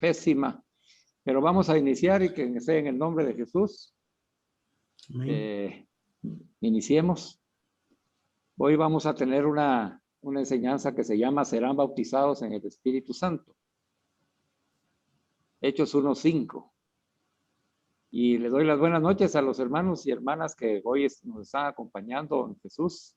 pésima, pero vamos a iniciar y que sea en el nombre de Jesús. Iniciemos. Hoy vamos a tener una enseñanza que se llama serán bautizados en el Espíritu Santo. Hechos 1:5. Y le doy las buenas noches a los hermanos y hermanas que hoy nos están acompañando en Jesús.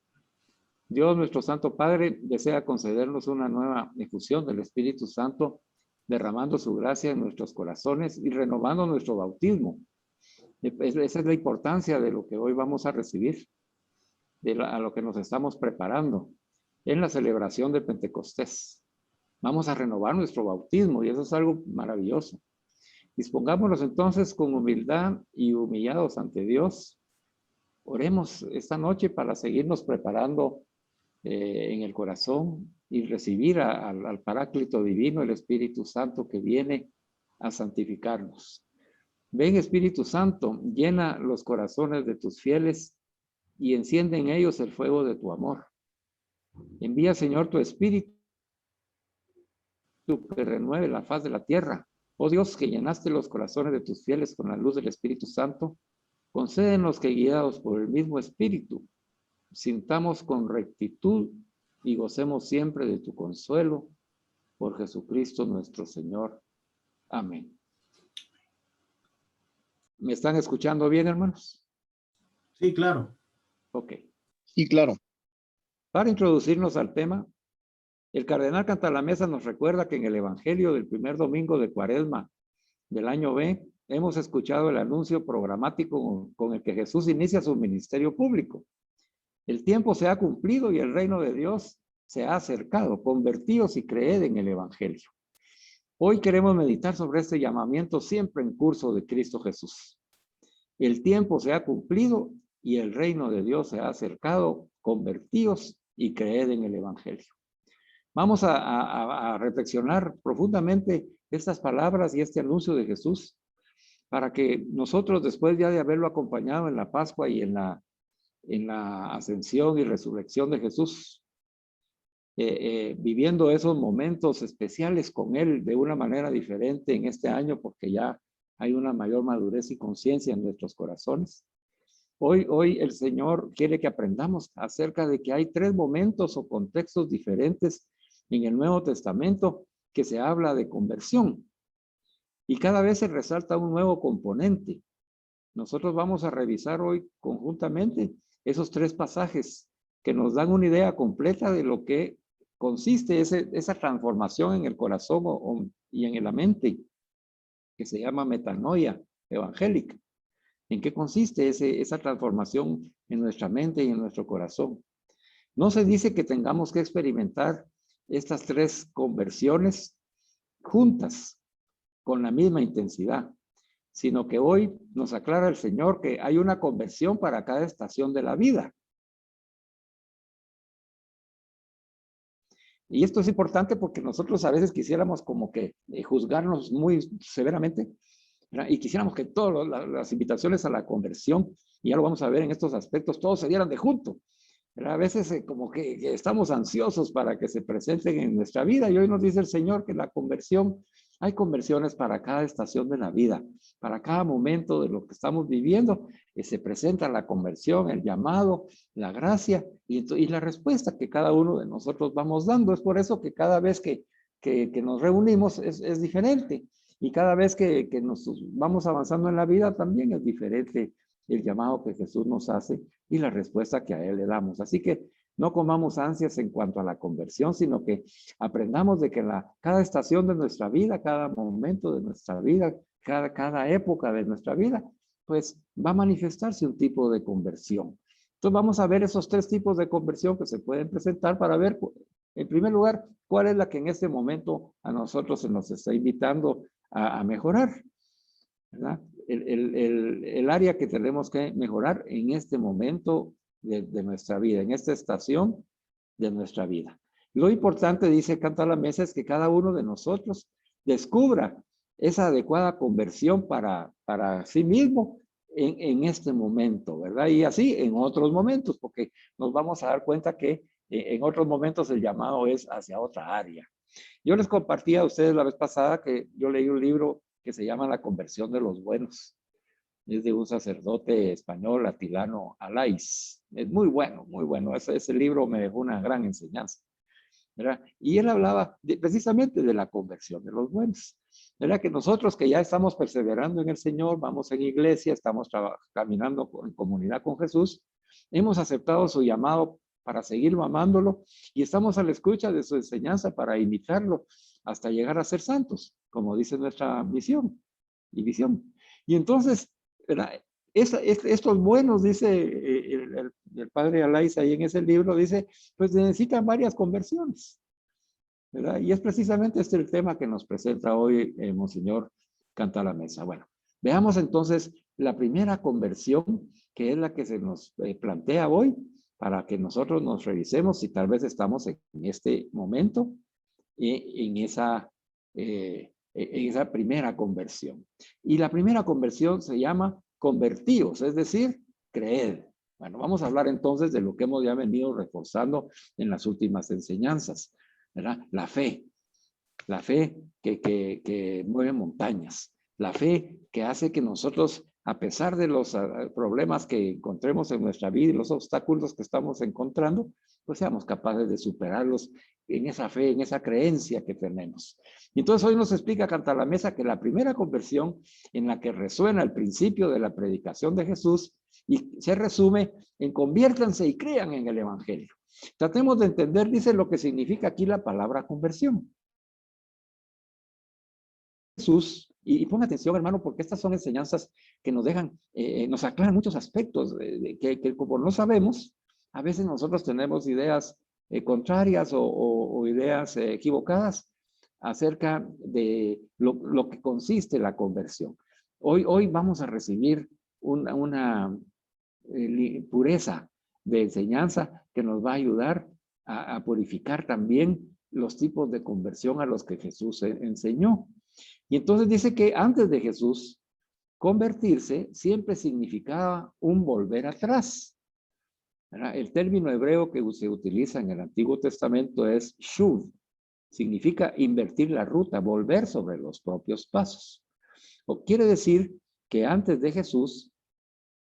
Dios, nuestro Santo Padre, desea concedernos una nueva efusión del Espíritu Santo, derramando su gracia en nuestros corazones y renovando nuestro bautismo. Esa es la importancia de lo que hoy vamos a recibir, a lo que nos estamos preparando en la celebración de Pentecostés. Vamos a renovar nuestro bautismo y eso es algo maravilloso. Dispongámonos entonces con humildad y humillados ante Dios. Oremos esta noche para seguirnos preparando en el corazón y recibir al Paráclito Divino, el Espíritu Santo que viene a santificarnos. Ven, Espíritu Santo, llena los corazones de tus fieles y enciende en ellos el fuego de tu amor. Envía, Señor, tu Espíritu que renueve la faz de la tierra. Oh Dios, que llenaste los corazones de tus fieles con la luz del Espíritu Santo, concédenos que, guiados por el mismo Espíritu, sintamos con rectitud y gocemos siempre de tu consuelo, por Jesucristo nuestro Señor. Amén. ¿Me están escuchando bien, hermanos? Sí, claro. Ok. Sí, claro. Para introducirnos al tema, el cardenal Cantalamessa nos recuerda que en el Evangelio del primer domingo de Cuaresma del año B, hemos escuchado el anuncio programático con el que Jesús inicia su ministerio público. El tiempo se ha cumplido y el reino de Dios se ha acercado. Convertíos y creed en el Evangelio. Hoy queremos meditar sobre este llamamiento siempre en curso de Cristo Jesús. El tiempo se ha cumplido y el reino de Dios se ha acercado. Convertíos y creed en el Evangelio. Vamos a reflexionar profundamente estas palabras y este anuncio de Jesús para que nosotros, después ya de haberlo acompañado en la Pascua y en la ascensión y resurrección de Jesús, viviendo esos momentos especiales con Él de una manera diferente en este año, porque ya hay una mayor madurez y conciencia en nuestros corazones. Hoy el Señor quiere que aprendamos acerca de que hay 3 momentos o contextos diferentes en el Nuevo Testamento que se habla de conversión. Y cada vez se resalta un nuevo componente. Nosotros vamos a revisar hoy conjuntamente esos 3 pasajes que nos dan una idea completa de lo que consiste esa transformación en el corazón y en la mente, que se llama metanoia evangélica. ¿En qué consiste esa transformación en nuestra mente y en nuestro corazón? No se dice que tengamos que experimentar estas 3 conversiones juntas, con la misma intensidad, sino que hoy nos aclara el Señor que hay una conversión para cada estación de la vida. Y esto es importante porque nosotros a veces quisiéramos como que juzgarnos muy severamente, ¿verdad? Y quisiéramos que todas las invitaciones a la conversión, y ya lo vamos a ver en estos aspectos, todos se dieran de junto. Pero a veces como que estamos ansiosos para que se presenten en nuestra vida, y hoy nos dice el Señor que la conversión, hay conversiones para cada estación de la vida, para cada momento de lo que estamos viviendo, se presenta la conversión, el llamado, la gracia y la respuesta que cada uno de nosotros vamos dando. Es por eso que cada vez que nos reunimos es diferente, y cada vez que nos vamos avanzando en la vida también es diferente el llamado que Jesús nos hace y la respuesta que a Él le damos. Así que no comamos ansias en cuanto a la conversión, sino que aprendamos de que cada estación de nuestra vida, cada momento de nuestra vida, cada época de nuestra vida, pues va a manifestarse un tipo de conversión. Entonces vamos a ver esos 3 tipos de conversión que se pueden presentar para ver, en primer lugar, cuál es la que en este momento a nosotros se nos está invitando a mejorar, ¿verdad? El área que tenemos que mejorar en este momento de nuestra vida, en esta estación de nuestra vida. Lo importante, dice Cantalamessa, es que cada uno de nosotros descubra esa adecuada conversión para sí mismo en este momento, ¿verdad? Y así en otros momentos, porque nos vamos a dar cuenta que en otros momentos el llamado es hacia otra área. Yo les compartí a ustedes la vez pasada que yo leí un libro que se llama La conversión de los buenos. Es de un sacerdote español, Atilano Alais. Es muy bueno, muy bueno. Ese libro me dejó una gran enseñanza, ¿verdad? Y él hablaba precisamente de la conversión de los buenos. ¿Verdad? Que nosotros que ya estamos perseverando en el Señor, vamos en iglesia, estamos caminando en comunidad con Jesús, hemos aceptado su llamado para seguirlo amándolo y estamos a la escucha de su enseñanza para imitarlo hasta llegar a ser santos, como dice nuestra misión y visión. Y entonces, ¿verdad? Estos buenos, dice el padre Alais ahí en ese libro, dice, pues necesitan varias conversiones, ¿verdad? Y es precisamente este el tema que nos presenta hoy Monseñor Cantalamessa. Bueno, veamos entonces la primera conversión, que es la que se nos plantea hoy, para que nosotros nos revisemos si tal vez estamos en este momento en esa primera conversión. Y la primera conversión se llama convertíos, es decir, creer. Bueno, vamos a hablar entonces de lo que hemos ya venido reforzando en las últimas enseñanzas, ¿verdad? La fe que mueve montañas, la fe que hace que nosotros, a pesar de los problemas que encontremos en nuestra vida y los obstáculos que estamos encontrando, pues seamos capaces de superarlos en esa fe, en esa creencia que tenemos. Y entonces hoy nos explica Cantalamessa que la primera conversión en la que resuena el principio de la predicación de Jesús y se resume en conviértanse y crean en el Evangelio. Tratemos de entender, dice, lo que significa aquí la palabra conversión. Jesús, y ponga atención, hermano, porque estas son enseñanzas que nos dejan, nos aclaran muchos aspectos que como no sabemos, a veces nosotros tenemos ideas contrarias o ideas equivocadas acerca de lo que consiste la conversión. Hoy vamos a recibir una pureza de enseñanza que nos va a ayudar a purificar también los tipos de conversión a los que Jesús enseñó. Y entonces dice que antes de Jesús, convertirse siempre significaba un volver atrás. ¿Verdad? El término hebreo que se utiliza en el Antiguo Testamento es shuv. Significa invertir la ruta, volver sobre los propios pasos. O quiere decir que antes de Jesús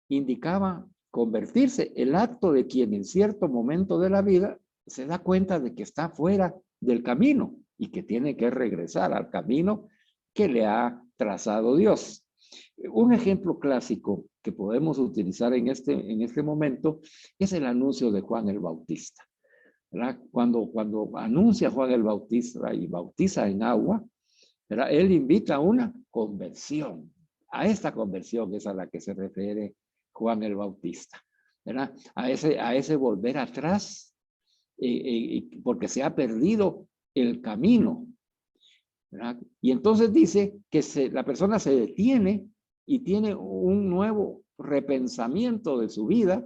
indicaba convertirse el acto de quien en cierto momento de la vida se da cuenta de que está fuera del camino y que tiene que regresar al camino que le ha trazado Dios. Un ejemplo clásico que podemos utilizar en este momento es el anuncio de Juan el Bautista, ¿verdad? Cuando anuncia Juan el Bautista y bautiza en agua, ¿verdad? Él invita a una conversión. A esta conversión es a la que se refiere Juan el Bautista, ¿verdad? A ese volver atrás, porque se ha perdido el camino, ¿verdad? Y entonces dice que la persona se detiene y tiene un nuevo repensamiento de su vida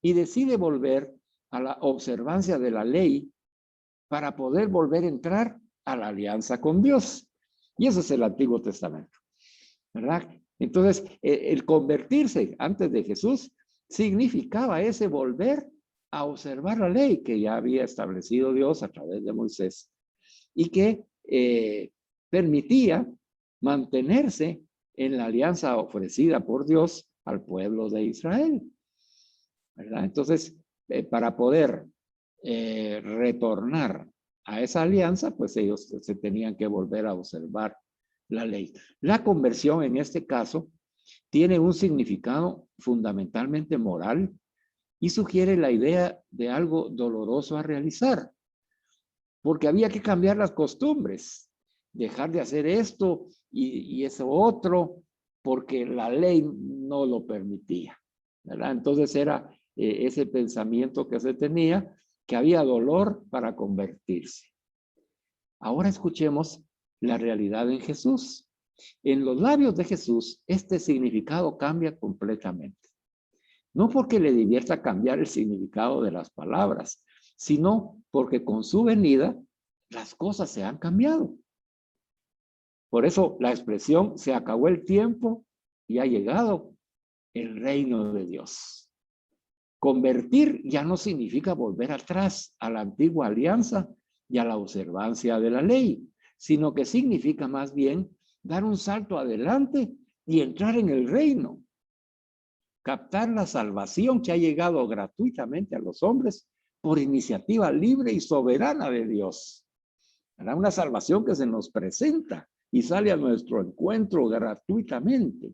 y decide volver a la observancia de la ley para poder volver a entrar a la alianza con Dios. Y eso es el Antiguo Testamento, ¿verdad? Entonces, el convertirse antes de Jesús significaba ese volver a observar la ley que ya había establecido Dios a través de Moisés y que permitía mantenerse en la alianza ofrecida por Dios al pueblo de Israel, ¿verdad? Entonces, para poder retornar a esa alianza, pues ellos se tenían que volver a observar la ley. La conversión en este caso tiene un significado fundamentalmente moral y sugiere la idea de algo doloroso a realizar, porque había que cambiar las costumbres, dejar de hacer esto y eso otro, porque la ley no lo permitía, ¿verdad? Entonces era ese pensamiento que se tenía, que había dolor para convertirse. Ahora escuchemos la realidad en Jesús. En los labios de Jesús, este significado cambia completamente. No porque le divierta cambiar el significado de las palabras, sino porque con su venida las cosas se han cambiado. Por eso la expresión se acabó el tiempo y ha llegado el reino de Dios. Convertir ya no significa volver atrás a la antigua alianza y a la observancia de la ley, sino que significa más bien dar un salto adelante y entrar en el reino, captar la salvación que ha llegado gratuitamente a los hombres por iniciativa libre y soberana de Dios. ¿Verdad? Una salvación que se nos presenta y sale a nuestro encuentro gratuitamente.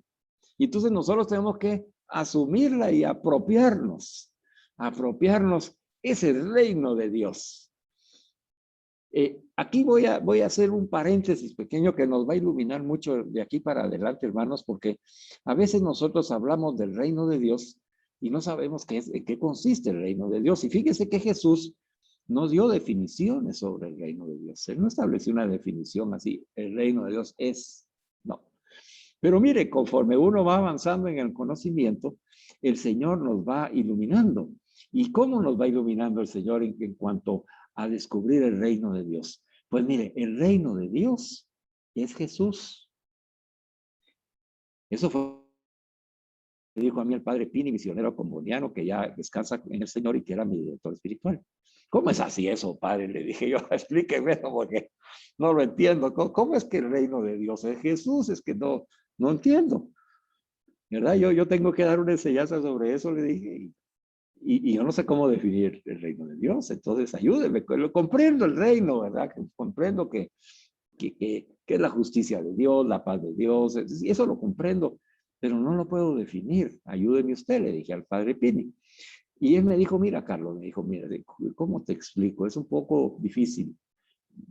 Y entonces nosotros tenemos que asumirla y apropiarnos ese reino de Dios. Aquí voy a hacer un paréntesis pequeño que nos va a iluminar mucho de aquí para adelante, hermanos, porque a veces nosotros hablamos del reino de Dios y no sabemos en qué consiste el reino de Dios. Y fíjese que Jesús no dio definiciones sobre el reino de Dios. Él no estableció una definición así, el reino de Dios es, no. Pero mire, conforme uno va avanzando en el conocimiento, el Señor nos va iluminando. ¿Y cómo nos va iluminando el Señor en cuanto a descubrir el reino de Dios? Pues mire, el reino de Dios es Jesús. Eso fue, me dijo a mí el padre Pini, misionero comboniano, que ya descansa en el Señor y que era mi director espiritual. ¿Cómo es así eso, padre? Le dije yo, explíqueme eso porque no lo entiendo. ¿Cómo es que el reino de Dios es Jesús? Es que no entiendo. ¿Verdad? Yo tengo que dar una enseñanza sobre eso, le dije, y yo no sé cómo definir el reino de Dios, entonces ayúdeme, lo comprendo el reino, ¿verdad? Comprendo que es la justicia de Dios, la paz de Dios, eso lo comprendo, pero no lo puedo definir, ayúdeme usted, le dije al padre Pini. Y él me dijo, mira, Carlos, me dijo, mira, ¿cómo te explico? Es un poco difícil,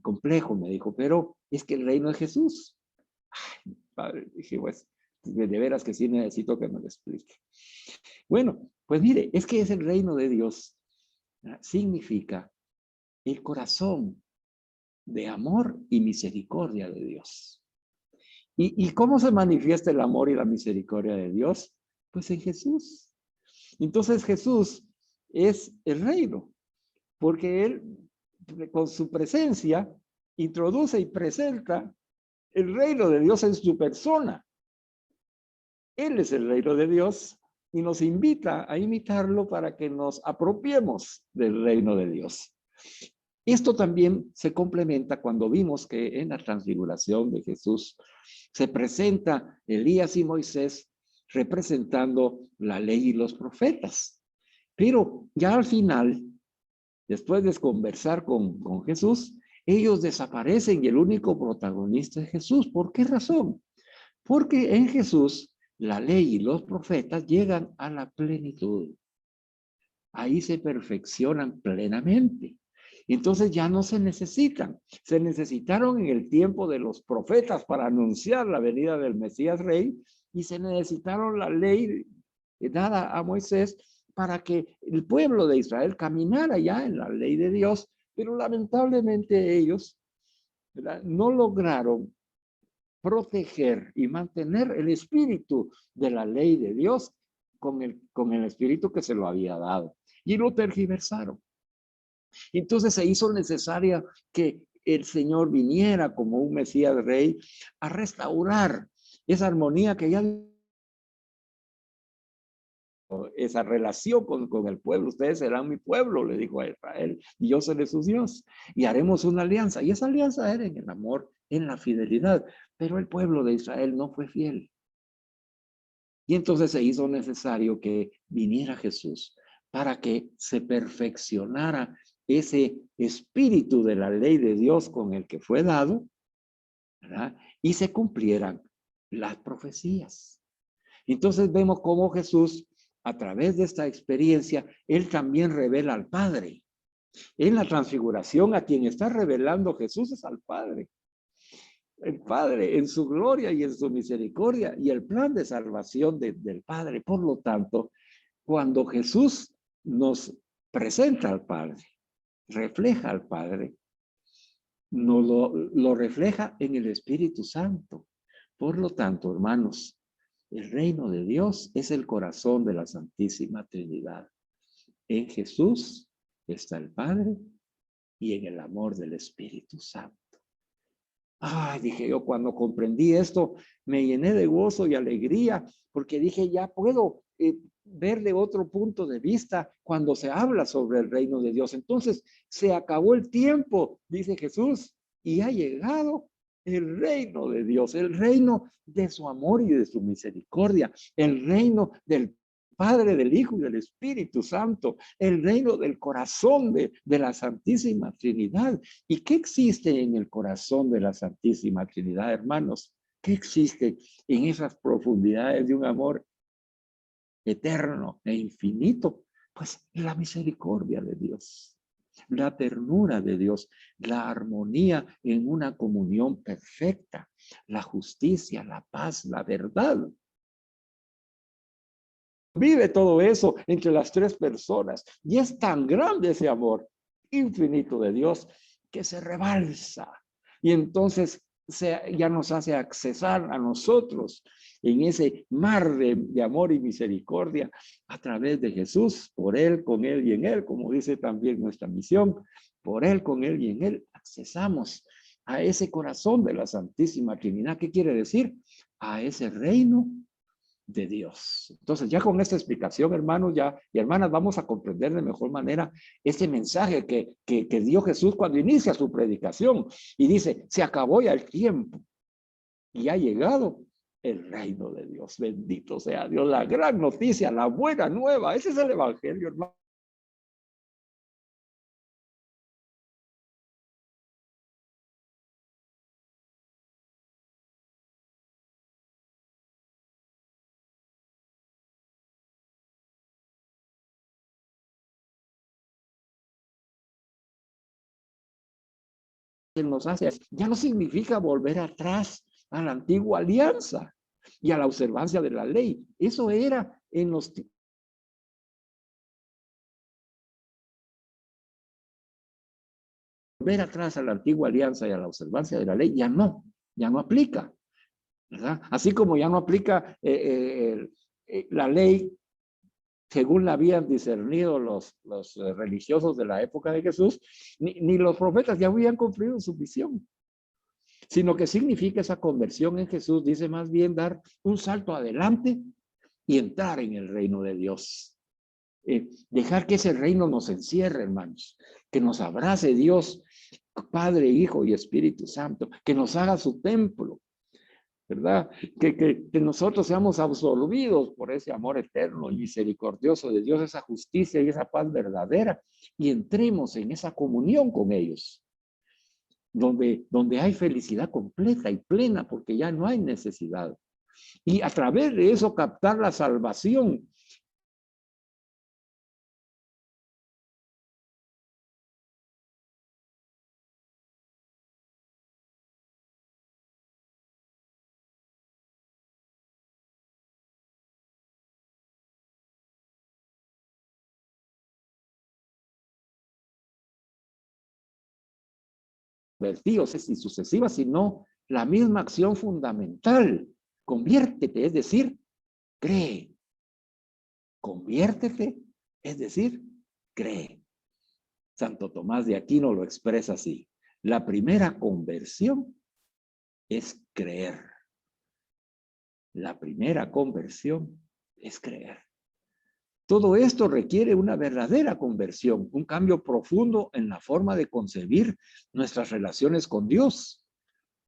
complejo, me dijo, pero es que el reino de Jesús. Ay, padre, dije, pues, de veras que sí necesito que me lo explique. Bueno, pues mire, es que es el reino de Dios. Significa el corazón de amor y misericordia de Dios. ¿Y cómo se manifiesta el amor y la misericordia de Dios? Pues en Jesús. Entonces Jesús es el reino, porque Él con su presencia introduce y presenta el reino de Dios en su persona. Él es el reino de Dios y nos invita a imitarlo para que nos apropiemos del reino de Dios. Esto también se complementa cuando vimos que en la transfiguración de Jesús se presenta Elías y Moisés representando la ley y los profetas. Pero ya al final, después de conversar con Jesús, ellos desaparecen y el único protagonista es Jesús. ¿Por qué razón? Porque en Jesús la ley y los profetas llegan a la plenitud. Ahí se perfeccionan plenamente. Entonces ya no se necesitan. Se necesitaron en el tiempo de los profetas para anunciar la venida del Mesías Rey y se necesitaron la ley dada a Moisés para que el pueblo de Israel caminara ya en la ley de Dios, pero lamentablemente ellos, ¿verdad?, no lograron proteger y mantener el espíritu de la ley de Dios con el espíritu que se lo había dado. Y lo tergiversaron. Entonces se hizo necesaria que el Señor viniera como un Mesías Rey a restaurar esa armonía que ya, esa relación con el pueblo. Ustedes serán mi pueblo, le dijo a Israel, y yo seré su Dios, y haremos una alianza. Y esa alianza era en el amor, en la fidelidad, pero el pueblo de Israel no fue fiel. Y entonces se hizo necesario que viniera Jesús para que se perfeccionara ese espíritu de la ley de Dios con el que fue dado, ¿verdad?, y se cumplieran las profecías. Entonces vemos cómo Jesús, a través de esta experiencia, Él también revela al Padre. En la transfiguración, a quien está revelando Jesús es al Padre. El Padre en su gloria y en su misericordia y el plan de salvación del Padre. Por lo tanto, cuando Jesús nos presenta al Padre, refleja al Padre, nos lo refleja en el Espíritu Santo. Por lo tanto, hermanos, el reino de Dios es el corazón de la Santísima Trinidad. En Jesús está el Padre y en el amor del Espíritu Santo. Ay, dije yo, cuando comprendí esto, me llené de gozo y alegría, porque dije, ya puedo ver de otro punto de vista cuando se habla sobre el reino de Dios. Entonces, se acabó el tiempo, dice Jesús, y ha llegado el reino de Dios, el reino de su amor y de su misericordia, el reino del Padre, del Hijo y del Espíritu Santo, el reino del corazón de la Santísima Trinidad. ¿Y qué existe en el corazón de la Santísima Trinidad, hermanos? ¿Qué existe en esas profundidades de un amor eterno e infinito? Pues la misericordia de Dios, la ternura de Dios, la armonía en una comunión perfecta, la justicia, la paz, la verdad. Vive todo eso entre las tres personas y es tan grande ese amor infinito de Dios que se rebalsa y entonces ya nos hace accesar a nosotros en ese mar de amor y misericordia a través de Jesús, por Él, con Él y en Él, como dice también nuestra misión, por Él, con Él y en Él, accesamos a ese corazón de la Santísima Trinidad. ¿Qué quiere decir? A ese reino de Dios. Entonces, ya con esta explicación, hermanos ya y hermanas, vamos a comprender de mejor manera este mensaje que dio Jesús cuando inicia su predicación y dice, se acabó ya el tiempo y ha llegado el reino de Dios. Bendito sea Dios, la gran noticia, la buena nueva. Ese es el evangelio, hermano. Que nos hace, ya no significa volver atrás a la antigua alianza y a la observancia de la ley. Eso era en los volver atrás a la antigua alianza y a la observancia de la ley ya no aplica, ¿verdad? Así como ya no aplica la ley según la habían discernido los religiosos de la época de Jesús, ni los profetas ya habían cumplido su misión, sino que significa esa conversión en Jesús, dice más bien dar un salto adelante y entrar en el reino de Dios. Dejar que ese reino nos encierre, hermanos, que nos abrace Dios, Padre, Hijo y Espíritu Santo, que nos haga su templo, ¿verdad? Que nosotros seamos absorbidos por ese amor eterno y misericordioso de Dios, esa justicia y esa paz verdadera, y entremos en esa comunión con ellos, donde hay felicidad completa y plena, porque ya no hay necesidad. Y a través de eso captar la salvación. Vertidos y sucesivas, sino la misma acción fundamental. Conviértete, es decir, cree. Conviértete, es decir, cree. Santo Tomás de Aquino lo expresa así. La primera conversión es creer. La primera conversión es creer. Todo esto requiere una verdadera conversión, un cambio profundo en la forma de concebir nuestras relaciones con Dios.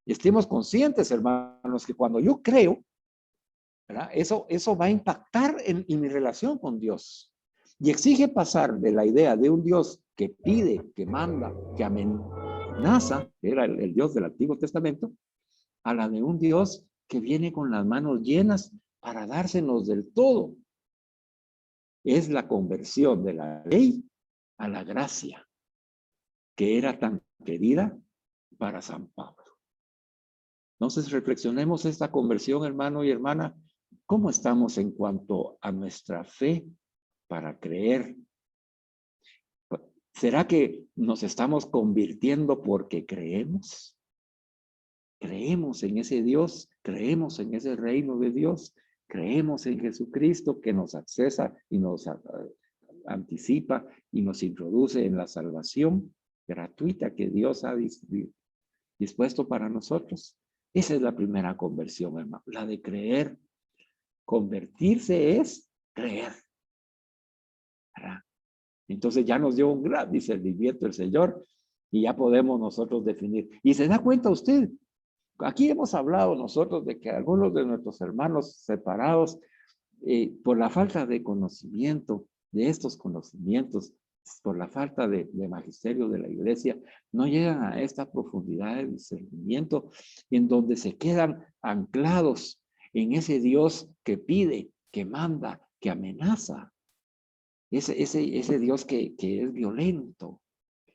Estemos conscientes, hermanos, que cuando yo creo, ¿verdad? Eso va a impactar en mi relación con Dios. Y exige pasar de la idea de un Dios que pide, que manda, que amenaza, que era el Dios del Antiguo Testamento, a la de un Dios que viene con las manos llenas para dársenos del todo. Es la conversión de la ley a la gracia, que era tan querida para San Pablo. Entonces reflexionemos esta conversión, hermano y hermana. ¿Cómo estamos en cuanto a nuestra fe para creer? ¿Será que nos estamos convirtiendo porque creemos? Creemos en ese Dios, creemos en ese reino de Dios, creemos en Jesucristo que nos accesa y nos anticipa y nos introduce en la salvación gratuita que Dios ha dispuesto para nosotros. Esa es la primera conversión, hermano, la de creer. Convertirse es creer. ¿Verdad? Entonces ya nos dio un gran discernimiento el Señor y ya podemos nosotros definir. Y se da cuenta usted, aquí hemos hablado nosotros de que algunos de nuestros hermanos separados, por la falta de conocimiento, de estos conocimientos, por la falta de magisterio de la iglesia, no llegan a esta profundidad de discernimiento en donde se quedan anclados en ese Dios que pide, que manda, que amenaza. Ese Dios que es violento,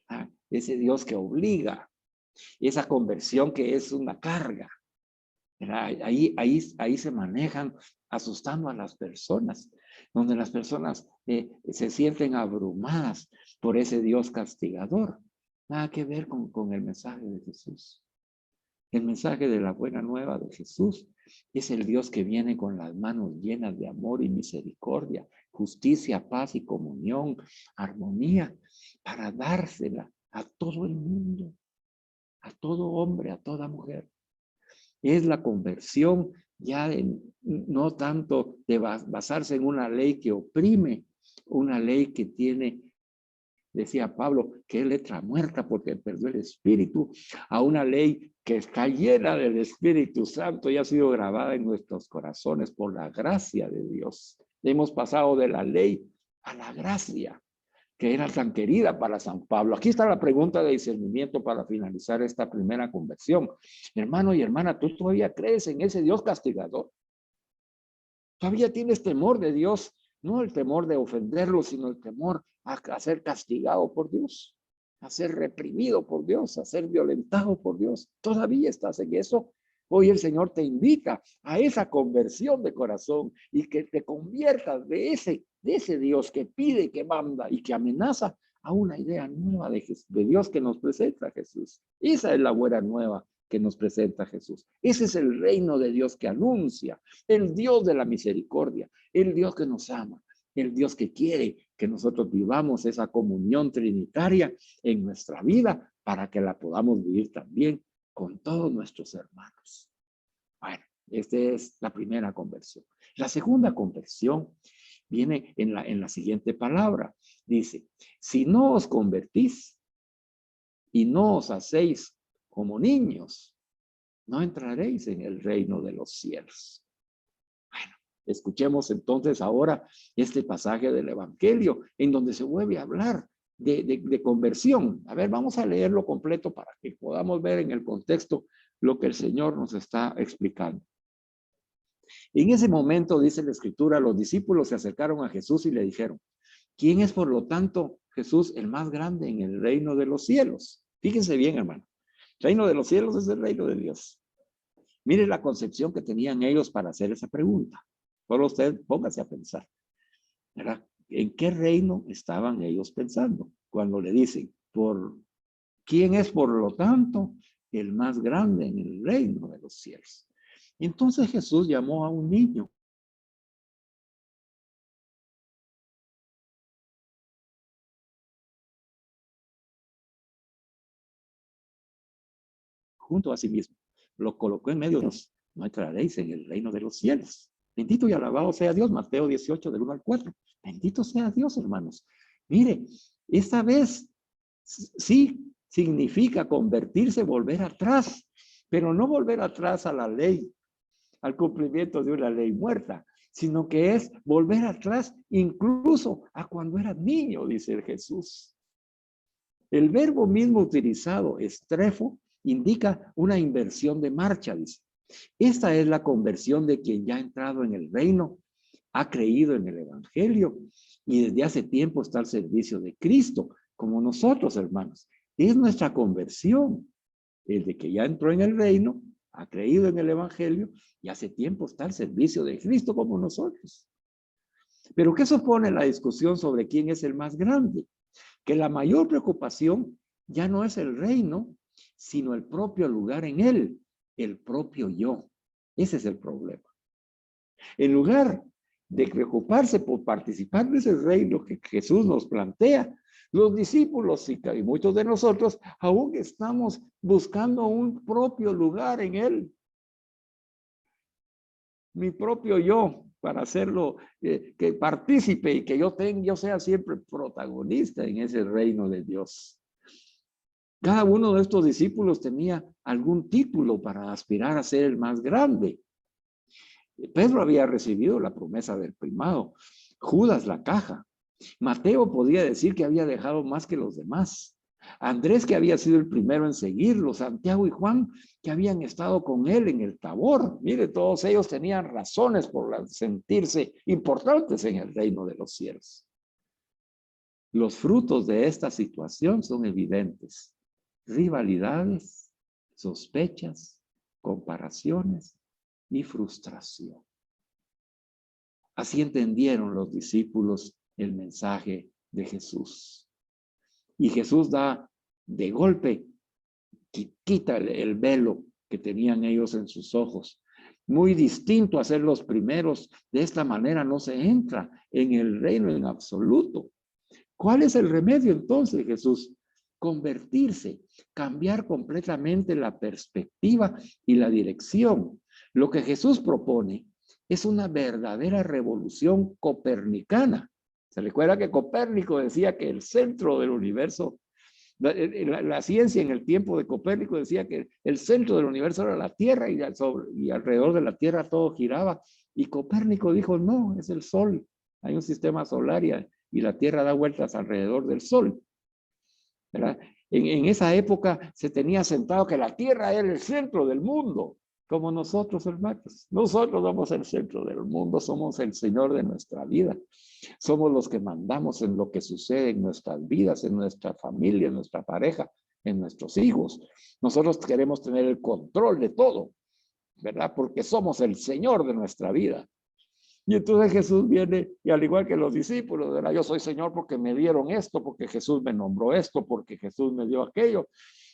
¿ah? Ese Dios que obliga, esa conversión que es una carga. Ahí se manejan asustando a las personas, donde las personas se sienten abrumadas por ese Dios castigador. Nada que ver con el mensaje de Jesús. El mensaje de la buena nueva de Jesús es el Dios que viene con las manos llenas de amor y misericordia, justicia, paz y comunión, armonía, para dársela a todo el mundo, a todo hombre, a toda mujer. Es la conversión ya no tanto de basarse en una ley que oprime, una ley que tiene, decía Pablo, que es letra muerta porque perdió el espíritu, a una ley que está llena del Espíritu Santo y ha sido grabada en nuestros corazones por la gracia de Dios. Hemos pasado de la ley a la gracia, que era tan querida para San Pablo. Aquí está la pregunta de discernimiento para finalizar esta primera conversión. Hermano y hermana, ¿tú todavía crees en ese Dios castigador? ¿Todavía tienes temor de Dios? No el temor de ofenderlo, sino el temor a ser castigado por Dios, a ser reprimido por Dios, a ser violentado por Dios. ¿Todavía estás en eso? Hoy el Señor te invita a esa conversión de corazón y que te conviertas de ese Dios que pide, que manda y que amenaza a una idea nueva de Dios que nos presenta Jesús. Esa es la buena nueva que nos presenta Jesús. Ese es el reino de Dios que anuncia, el Dios de la misericordia, el Dios que nos ama, el Dios que quiere que nosotros vivamos esa comunión trinitaria en nuestra vida para que la podamos vivir también con todos nuestros hermanos. Bueno, esta es la primera conversión. La segunda conversión viene en la siguiente palabra. Dice, si no os convertís y no os hacéis como niños, no entraréis en el reino de los cielos. Bueno, escuchemos entonces ahora este pasaje del Evangelio en donde se vuelve a hablar de conversión. A ver, vamos a leerlo completo para que podamos ver en el contexto lo que el Señor nos está explicando. En ese momento, dice la Escritura, los discípulos se acercaron a Jesús y le dijeron, ¿quién es por lo tanto, Jesús, el más grande en el reino de los cielos? Fíjense bien, hermano. El reino de los cielos es el reino de Dios. Mire la concepción que tenían ellos para hacer esa pregunta. Solo usted póngase a pensar, ¿verdad? ¿En qué reino estaban ellos pensando? Cuando le dicen, ¿quién es por lo tanto el más grande en el reino de los cielos? Entonces Jesús llamó a un niño. Junto a sí mismo. Lo colocó en medio de los, no entraréis en el reino de los cielos. Bendito y alabado sea Dios. Mateo 18, del 1 al 4. Bendito sea Dios, hermanos. Mire, esta vez sí significa convertirse, volver atrás, pero no volver atrás a la ley, al cumplimiento de una ley muerta, sino que es volver atrás incluso a cuando era niño, dice Jesús. El verbo mismo utilizado, estrefo, indica una inversión de marcha, dice. Esta es la conversión de quien ya ha entrado en el reino, ha creído en el evangelio y desde hace tiempo está al servicio de Cristo, como nosotros, hermanos. Es nuestra conversión, el de que ya entró en el reino, ha creído en el evangelio y hace tiempo está al servicio de Cristo, como nosotros. Pero ¿qué supone la discusión sobre quién es el más grande? Que la mayor preocupación ya no es el reino, sino el propio lugar en él, el propio yo. Ese es el problema. En lugar de preocuparse por participar de ese reino que Jesús nos plantea, los discípulos y muchos de nosotros aún estamos buscando un propio lugar en él. Mi propio yo, para hacerlo, que participe y que yo sea siempre protagonista en ese reino de Dios. Cada uno de estos discípulos tenía algún título para aspirar a ser el más grande. Pedro había recibido la promesa del primado, Judas la caja. Mateo podía decir que había dejado más que los demás. Andrés, que había sido el primero en seguirlo. Santiago y Juan, que habían estado con él en el Tabor. Mire, todos ellos tenían razones por sentirse importantes en el reino de los cielos. Los frutos de esta situación son evidentes. Rivalidades, sospechas, comparaciones y frustración. Así entendieron los discípulos el mensaje de Jesús. Y Jesús da de golpe, quita el velo que tenían ellos en sus ojos. Muy distinto a ser los primeros. De esta manera no se entra en el reino en absoluto. ¿Cuál es el remedio entonces, Jesús? Convertirse, cambiar completamente la perspectiva y la dirección. Lo que Jesús propone es una verdadera revolución copernicana. ¿Se recuerda que Copérnico decía que el centro del universo, la ciencia en el tiempo de Copérnico decía que el centro del universo era la Tierra y alrededor de la Tierra todo giraba? Y Copérnico dijo, no, es el Sol. Hay un sistema solar y la Tierra da vueltas alrededor del Sol, ¿verdad? En esa época se tenía sentado que la Tierra era el centro del mundo, como nosotros, hermanos. Nosotros somos el centro del mundo, somos el Señor de nuestra vida. Somos los que mandamos en lo que sucede en nuestras vidas, en nuestra familia, en nuestra pareja, en nuestros hijos. Nosotros queremos tener el control de todo, ¿verdad? Porque somos el Señor de nuestra vida. Y entonces Jesús viene, y al igual que los discípulos, ¿verdad? Yo soy Señor porque me dieron esto, porque Jesús me nombró esto, porque Jesús me dio aquello.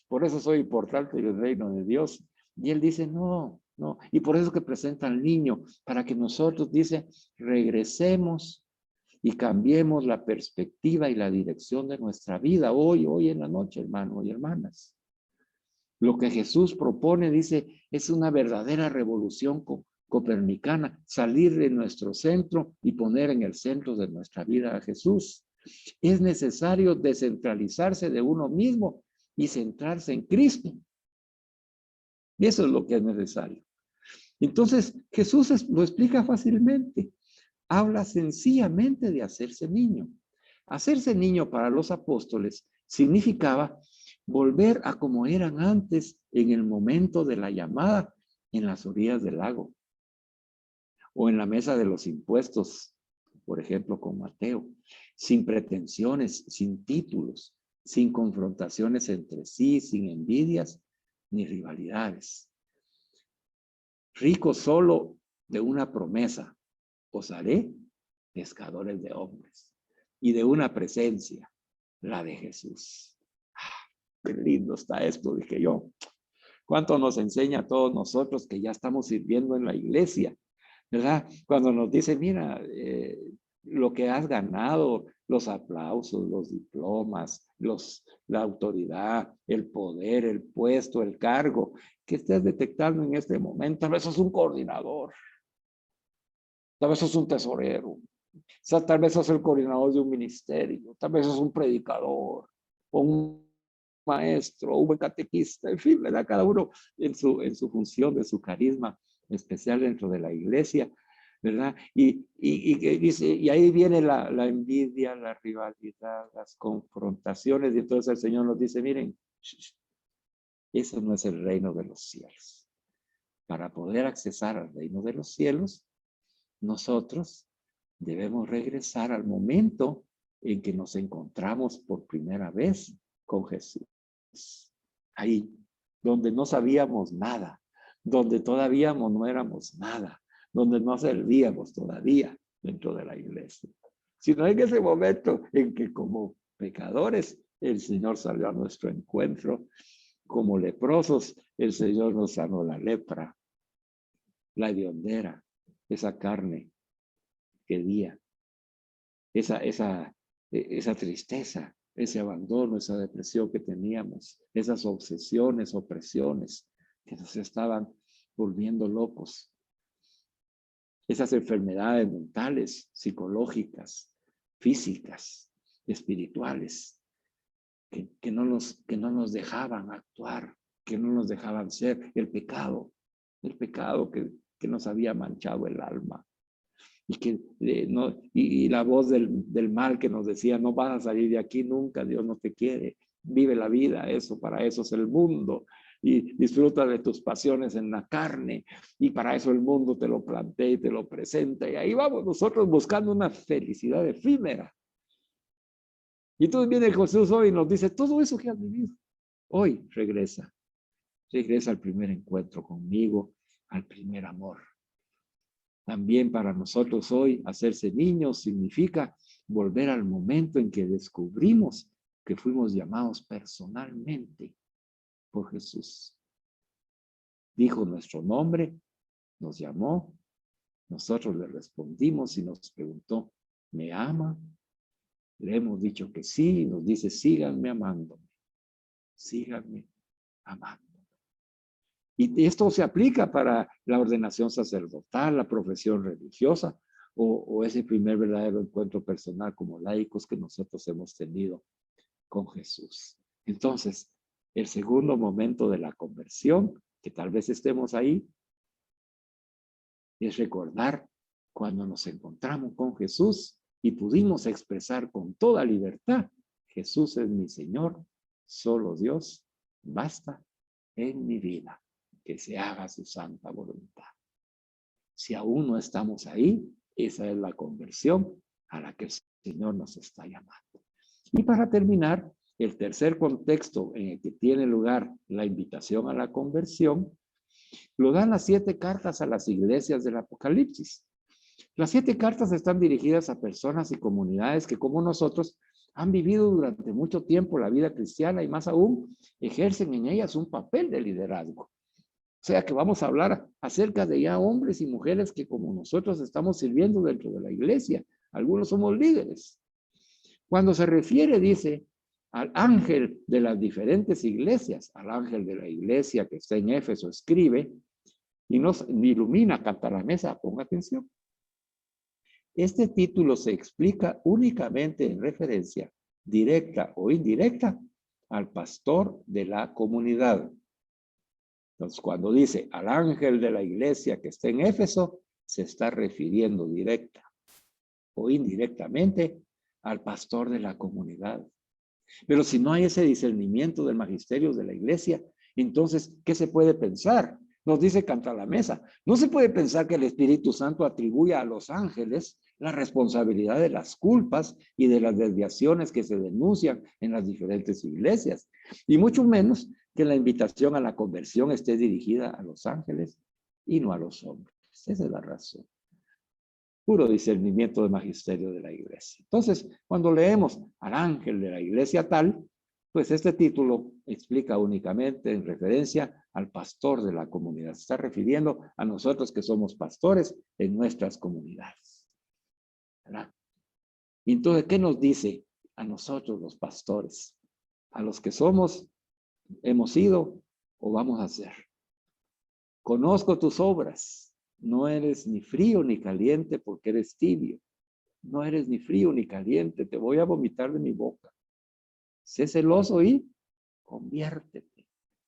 Por eso soy importante en el reino de Dios. Y él dice, no, no. Y por eso que presenta al niño, para que nosotros, dice, regresemos y cambiemos la perspectiva y la dirección de nuestra vida hoy en la noche, hermanos y hermanas. Lo que Jesús propone, dice, es una verdadera revolución copernicana, salir de nuestro centro y poner en el centro de nuestra vida a Jesús. Es necesario descentralizarse de uno mismo y centrarse en Cristo. Y eso es lo que es necesario. Entonces, Jesús lo explica fácilmente. Habla sencillamente de hacerse niño. Hacerse niño para los apóstoles significaba volver a como eran antes en el momento de la llamada en las orillas del lago o en la mesa de los impuestos, por ejemplo, con Mateo, sin pretensiones, sin títulos, sin confrontaciones entre sí, sin envidias ni rivalidades. Rico solo de una promesa: os haré pescadores de hombres, y de una presencia, la de Jesús. Qué lindo está esto, dije yo. ¿Cuánto nos enseña a todos nosotros que ya estamos sirviendo en la iglesia? ¿Verdad? Cuando nos dice, mira, lo que has ganado, los aplausos, los diplomas, la autoridad, el poder, el puesto, el cargo, que estés detectando en este momento, tal vez sos un coordinador, tal vez sos un tesorero, o sea, tal vez sos el coordinador de un ministerio, tal vez sos un predicador, o un maestro, un buen catequista, en fin, ¿verdad? Cada uno en su función, de su carisma especial dentro de la iglesia, ¿verdad? Y dice, y ahí viene la envidia, la rivalidad, las confrontaciones, y entonces el Señor nos dice, miren, eso no es el reino de los cielos. Para poder accesar al reino de los cielos, nosotros debemos regresar al momento en que nos encontramos por primera vez con Jesús. Ahí, donde no sabíamos nada, donde todavía no éramos nada, donde no servíamos todavía dentro de la iglesia. Sino en ese momento en que como pecadores el Señor salió a nuestro encuentro, como leprosos el Señor nos sanó la lepra, la hediondera, esa carne que día, esa tristeza, ese abandono, esa depresión que teníamos, esas obsesiones, opresiones que nos estaban volviendo locos. esas enfermedades mentales, psicológicas, físicas, espirituales, que no nos dejaban actuar, que no nos dejaban ser, el pecado que nos había manchado el alma. Y la voz del mal que nos decía, no vas a salir de aquí nunca, Dios no te quiere, vive la vida, para eso es el mundo, y disfruta de tus pasiones en la carne, y para eso el mundo te lo plantea y te lo presenta, y ahí vamos nosotros buscando una felicidad efímera. Y entonces viene Jesús hoy y nos dice, todo eso que has vivido, hoy regresa al primer encuentro conmigo, al primer amor. También para nosotros hoy, hacerse niños significa volver al momento en que descubrimos que fuimos llamados personalmente por Jesús. Dijo nuestro nombre, nos llamó, nosotros le respondimos y nos preguntó, ¿me ama? Le hemos dicho que sí y nos dice, síganme amándome, síganme amando. Y esto se aplica para la ordenación sacerdotal, la profesión religiosa o ese primer verdadero encuentro personal como laicos que nosotros hemos tenido con Jesús. Entonces, el segundo momento de la conversión, que tal vez estemos ahí, es recordar cuando nos encontramos con Jesús y pudimos expresar con toda libertad, Jesús es mi Señor, solo Dios, basta en mi vida. Que se haga su santa voluntad. Si aún no estamos ahí, esa es la conversión a la que el Señor nos está llamando. Y para terminar, el tercer contexto en el que tiene lugar la invitación a la conversión, lo dan las 7 cartas a las iglesias del Apocalipsis. Las 7 cartas están dirigidas a personas y comunidades que, como nosotros, han vivido durante mucho tiempo la vida cristiana y más aún ejercen en ellas un papel de liderazgo. O sea que vamos a hablar acerca de ya hombres y mujeres que como nosotros estamos sirviendo dentro de la iglesia. Algunos somos líderes. Cuando se refiere, dice, al ángel de las diferentes iglesias, al ángel de la iglesia que está en Éfeso, escribe y nos ilumina, canta la mesa, ponga atención. Este título se explica únicamente en referencia, directa o indirecta, al pastor de la comunidad. Entonces, cuando dice al ángel de la iglesia que está en Éfeso, se está refiriendo directa o indirectamente al pastor de la comunidad. Pero si no hay ese discernimiento del magisterio de la iglesia, entonces, ¿qué se puede pensar? Nos dice Canta la Mesa. No se puede pensar que el Espíritu Santo atribuya a los ángeles la responsabilidad de las culpas y de las desviaciones que se denuncian en las diferentes iglesias. Y mucho menos que la invitación a la conversión esté dirigida a los ángeles y no a los hombres. Esa es la razón. Puro discernimiento del magisterio de la iglesia. Entonces, cuando leemos al ángel de la iglesia tal, pues este título explica únicamente en referencia al pastor de la comunidad. Se está refiriendo a nosotros que somos pastores en nuestras comunidades. ¿Verdad? Y entonces, ¿qué nos dice a nosotros los pastores? A los que somos, hemos sido o vamos a ser. Conozco tus obras. No eres ni frío ni caliente porque eres tibio. No eres ni frío ni caliente. Te voy a vomitar de mi boca. Sé celoso y conviértete.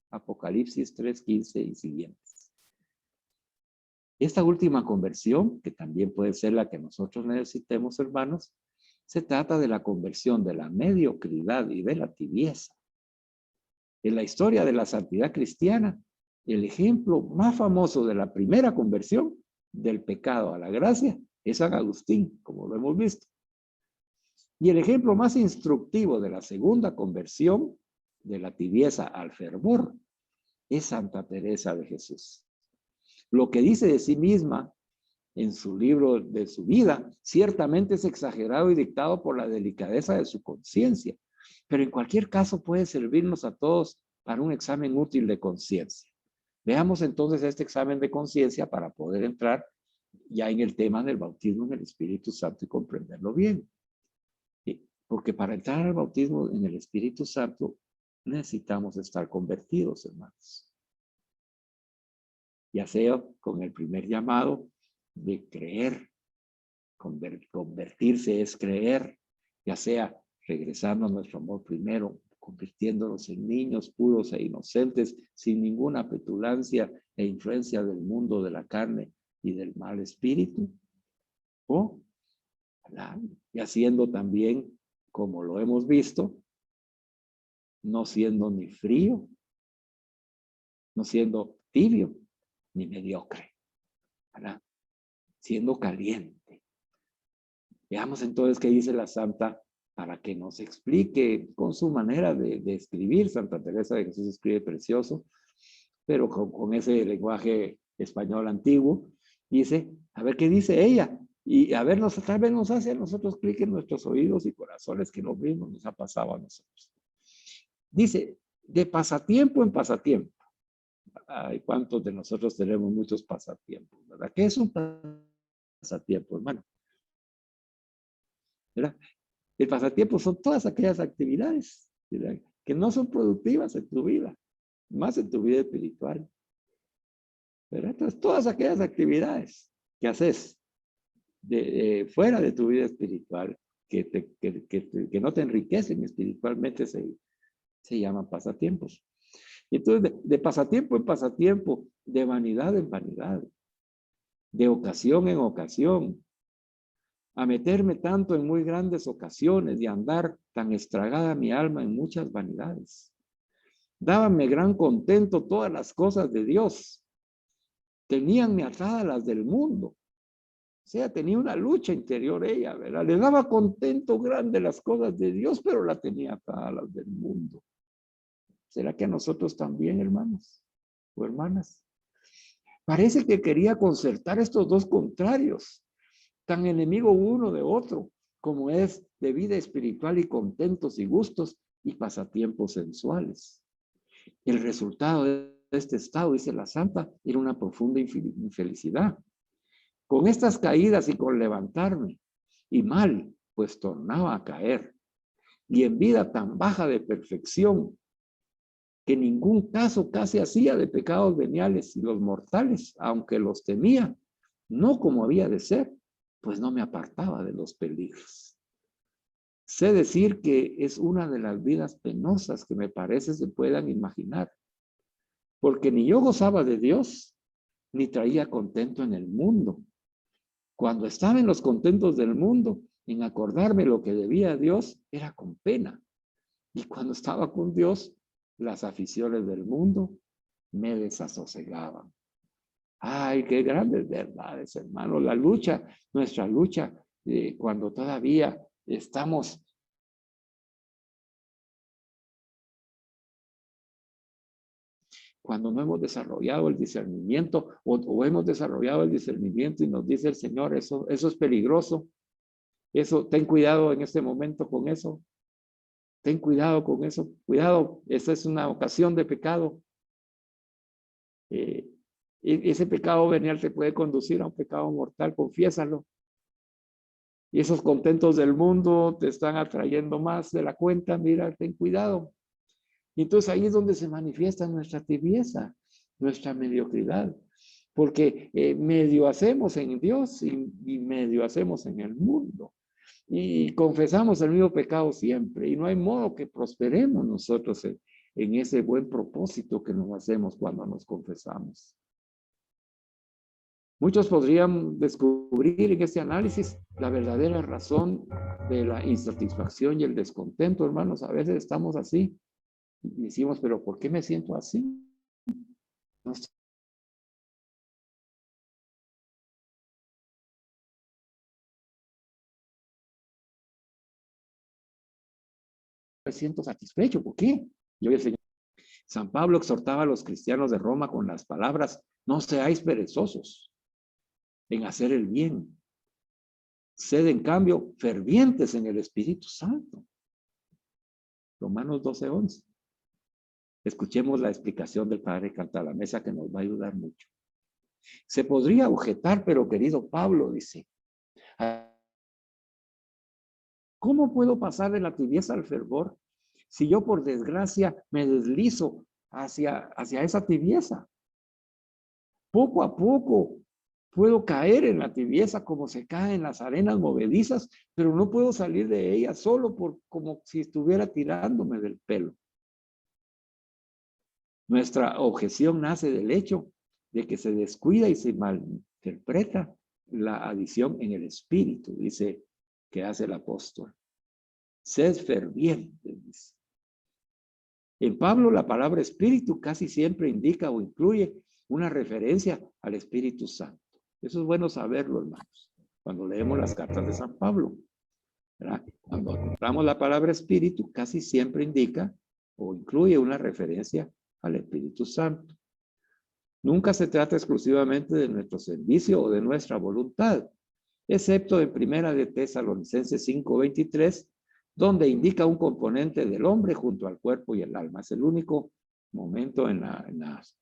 Apocalipsis 3:15 y siguientes. Esta última conversión, que también puede ser la que nosotros necesitemos, hermanos, se trata de la conversión de la mediocridad y de la tibieza. En la historia de la santidad cristiana, el ejemplo más famoso de la primera conversión del pecado a la gracia es San Agustín, como lo hemos visto. Y el ejemplo más instructivo de la segunda conversión, de la tibieza al fervor, es Santa Teresa de Jesús. Lo que dice de sí misma en su libro de su vida, ciertamente es exagerado y dictado por la delicadeza de su conciencia, pero en cualquier caso puede servirnos a todos para un examen útil de conciencia. Veamos entonces este examen de conciencia para poder entrar ya en el tema del bautismo en el Espíritu Santo y comprenderlo bien. Porque para entrar al bautismo en el Espíritu Santo necesitamos estar convertidos, hermanos. Ya sea con el primer llamado de creer. Convertirse es creer, ya sea regresando a nuestro amor primero, convirtiéndonos en niños puros e inocentes, sin ninguna petulancia e influencia del mundo, de la carne y del mal espíritu, o y haciendo también, como lo hemos visto, no siendo ni frío, no siendo tibio, ni mediocre, ¿verdad? Siendo caliente. Veamos entonces qué dice la santa para que nos explique con su manera de escribir. Santa Teresa de Jesús escribe precioso, pero con ese lenguaje español antiguo. Dice, a ver qué dice ella. Y a ver, tal vez nos hace a nosotros clic en nuestros oídos y corazones, que lo mismo nos ha pasado a nosotros. Dice, de pasatiempo en pasatiempo. Ay, ¿cuántos de nosotros tenemos muchos pasatiempos, verdad? ¿Qué es un pasatiempo, hermano? ¿Verdad? El pasatiempo son todas aquellas actividades, ¿verdad?, que no son productivas en tu vida, más en tu vida espiritual, ¿verdad? Entonces, todas aquellas actividades que haces fuera de tu vida espiritual, que no te enriquecen espiritualmente, se llaman pasatiempos. Y entonces, de pasatiempo en pasatiempo, de vanidad en vanidad, de ocasión en ocasión, a meterme tanto en muy grandes ocasiones y a andar tan estragada mi alma en muchas vanidades. Dábame gran contento todas las cosas de Dios. Teníanme atadas las del mundo. O sea, tenía una lucha interior ella, ¿verdad? Le daba contento grande las cosas de Dios, pero la tenía atadas las del mundo. ¿Será que a nosotros también, hermanos o hermanas? Parece que quería concertar estos dos contrarios, tan enemigo uno de otro, como es de vida espiritual y contentos y gustos y pasatiempos sensuales. El resultado de este estado, dice la santa, era una profunda infelicidad. Con estas caídas y con levantarme, y mal, pues tornaba a caer. Y en vida tan baja de perfección, que ningún caso casi hacía de pecados veniales y los mortales, aunque los temía, no como había de ser, pues no me apartaba de los peligros. Sé decir que es una de las vidas penosas que me parece se puedan imaginar, porque ni yo gozaba de Dios, ni traía contento en el mundo. Cuando estaba en los contentos del mundo, en acordarme lo que debía a Dios, era con pena. Y cuando estaba con Dios, las aficiones del mundo me desasosegaban. Ay, qué grandes verdades, hermano. La lucha, nuestra lucha, cuando todavía estamos cuando no hemos desarrollado el discernimiento o hemos desarrollado el discernimiento y nos dice el Señor, eso es peligroso. Eso, ten cuidado en este momento con eso. Ten cuidado con eso. Cuidado, esa es una ocasión de pecado. Ese pecado venial te puede conducir a un pecado mortal, confiésalo. Y esos contentos del mundo te están atrayendo más de la cuenta, mira, ten cuidado. Y entonces ahí es donde se manifiesta nuestra tibieza, nuestra mediocridad, porque medio hacemos en Dios y medio hacemos en el mundo. Y confesamos el mismo pecado siempre, y no hay modo que prosperemos nosotros en ese buen propósito que nos hacemos cuando nos confesamos. Muchos podrían descubrir en este análisis la verdadera razón de la insatisfacción y el descontento, hermanos. A veces estamos así y decimos, pero ¿por qué me siento así? No me siento satisfecho. ¿Por qué? Yo el Señor. San Pablo exhortaba a los cristianos de Roma con las palabras, no seáis perezosos en hacer el bien. Sed en cambio fervientes en el Espíritu Santo. Romanos 12:11. Escuchemos la explicación del padre Cantalamessa que nos va a ayudar mucho. Se podría objetar, pero querido Pablo dice, ¿cómo puedo pasar de la tibieza al fervor si yo por desgracia me deslizo hacia esa tibieza? Poco a poco Puedo caer en la tibieza como se cae en las arenas movedizas, pero no puedo salir de ella solo como si estuviera tirándome del pelo. Nuestra objeción nace del hecho de que se descuida y se malinterpreta la adición en el espíritu, dice que hace el apóstol. Sed fervientes, dice. En Pablo la palabra espíritu casi siempre indica o incluye una referencia al Espíritu Santo. Eso es bueno saberlo, hermanos, cuando leemos las cartas de San Pablo, ¿verdad? Cuando encontramos la palabra espíritu, casi siempre indica o incluye una referencia al Espíritu Santo. Nunca se trata exclusivamente de nuestro servicio o de nuestra voluntad, excepto en Primera de Tesalonicenses 5:23, donde indica un componente del hombre junto al cuerpo y el alma. Es el único momento en las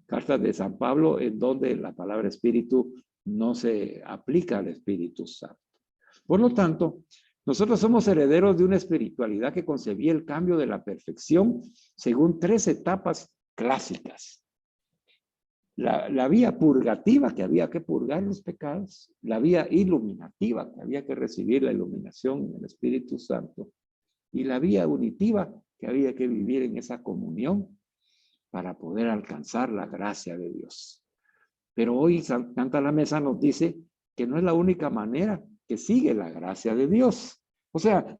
cartas de San Pablo en donde la palabra espíritu no se aplica al Espíritu Santo. Por lo tanto, nosotros somos herederos de una espiritualidad que concebía el cambio de la perfección según 3 etapas clásicas. La vía purgativa, que había que purgar los pecados, la vía iluminativa, que había que recibir la iluminación en el Espíritu Santo, y la vía unitiva, que había que vivir en esa comunión para poder alcanzar la gracia de Dios. Pero hoy Santa la Mesa nos dice que no es la única manera que sigue la gracia de Dios. O sea,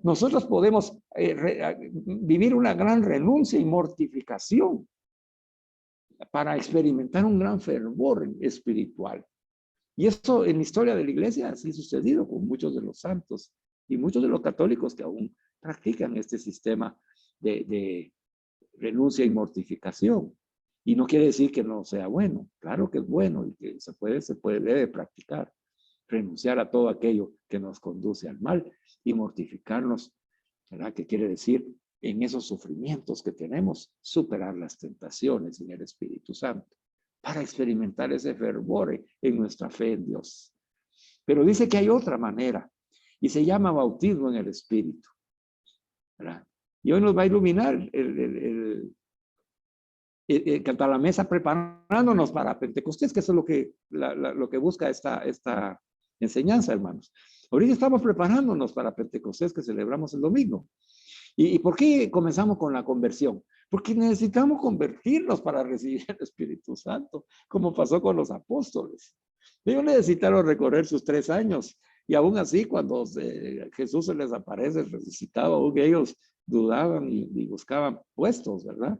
nosotros podemos vivir una gran renuncia y mortificación para experimentar un gran fervor espiritual. Y eso en la historia de la iglesia así ha sucedido con muchos de los santos y muchos de los católicos que aún practican este sistema de renuncia y mortificación. Y no quiere decir que no sea bueno. Claro que es bueno y que debe practicar. Renunciar a todo aquello que nos conduce al mal y mortificarnos, ¿verdad? ¿Qué quiere decir? En esos sufrimientos que tenemos, superar las tentaciones en el Espíritu Santo para experimentar ese fervor en nuestra fe en Dios. Pero dice que hay otra manera y se llama bautismo en el Espíritu, ¿verdad? Y hoy nos va a iluminar Cantar la Mesa preparándonos para Pentecostés, que eso es lo que busca esta enseñanza, hermanos. Ahorita estamos preparándonos para Pentecostés que celebramos el domingo. ¿Y por qué comenzamos con la conversión? Porque necesitamos convertirnos para recibir el Espíritu Santo, como pasó con los apóstoles. Ellos necesitaron recorrer sus 3 años y aún así cuando Jesús se les aparece resucitado, aún ellos dudaban y buscaban puestos, ¿verdad?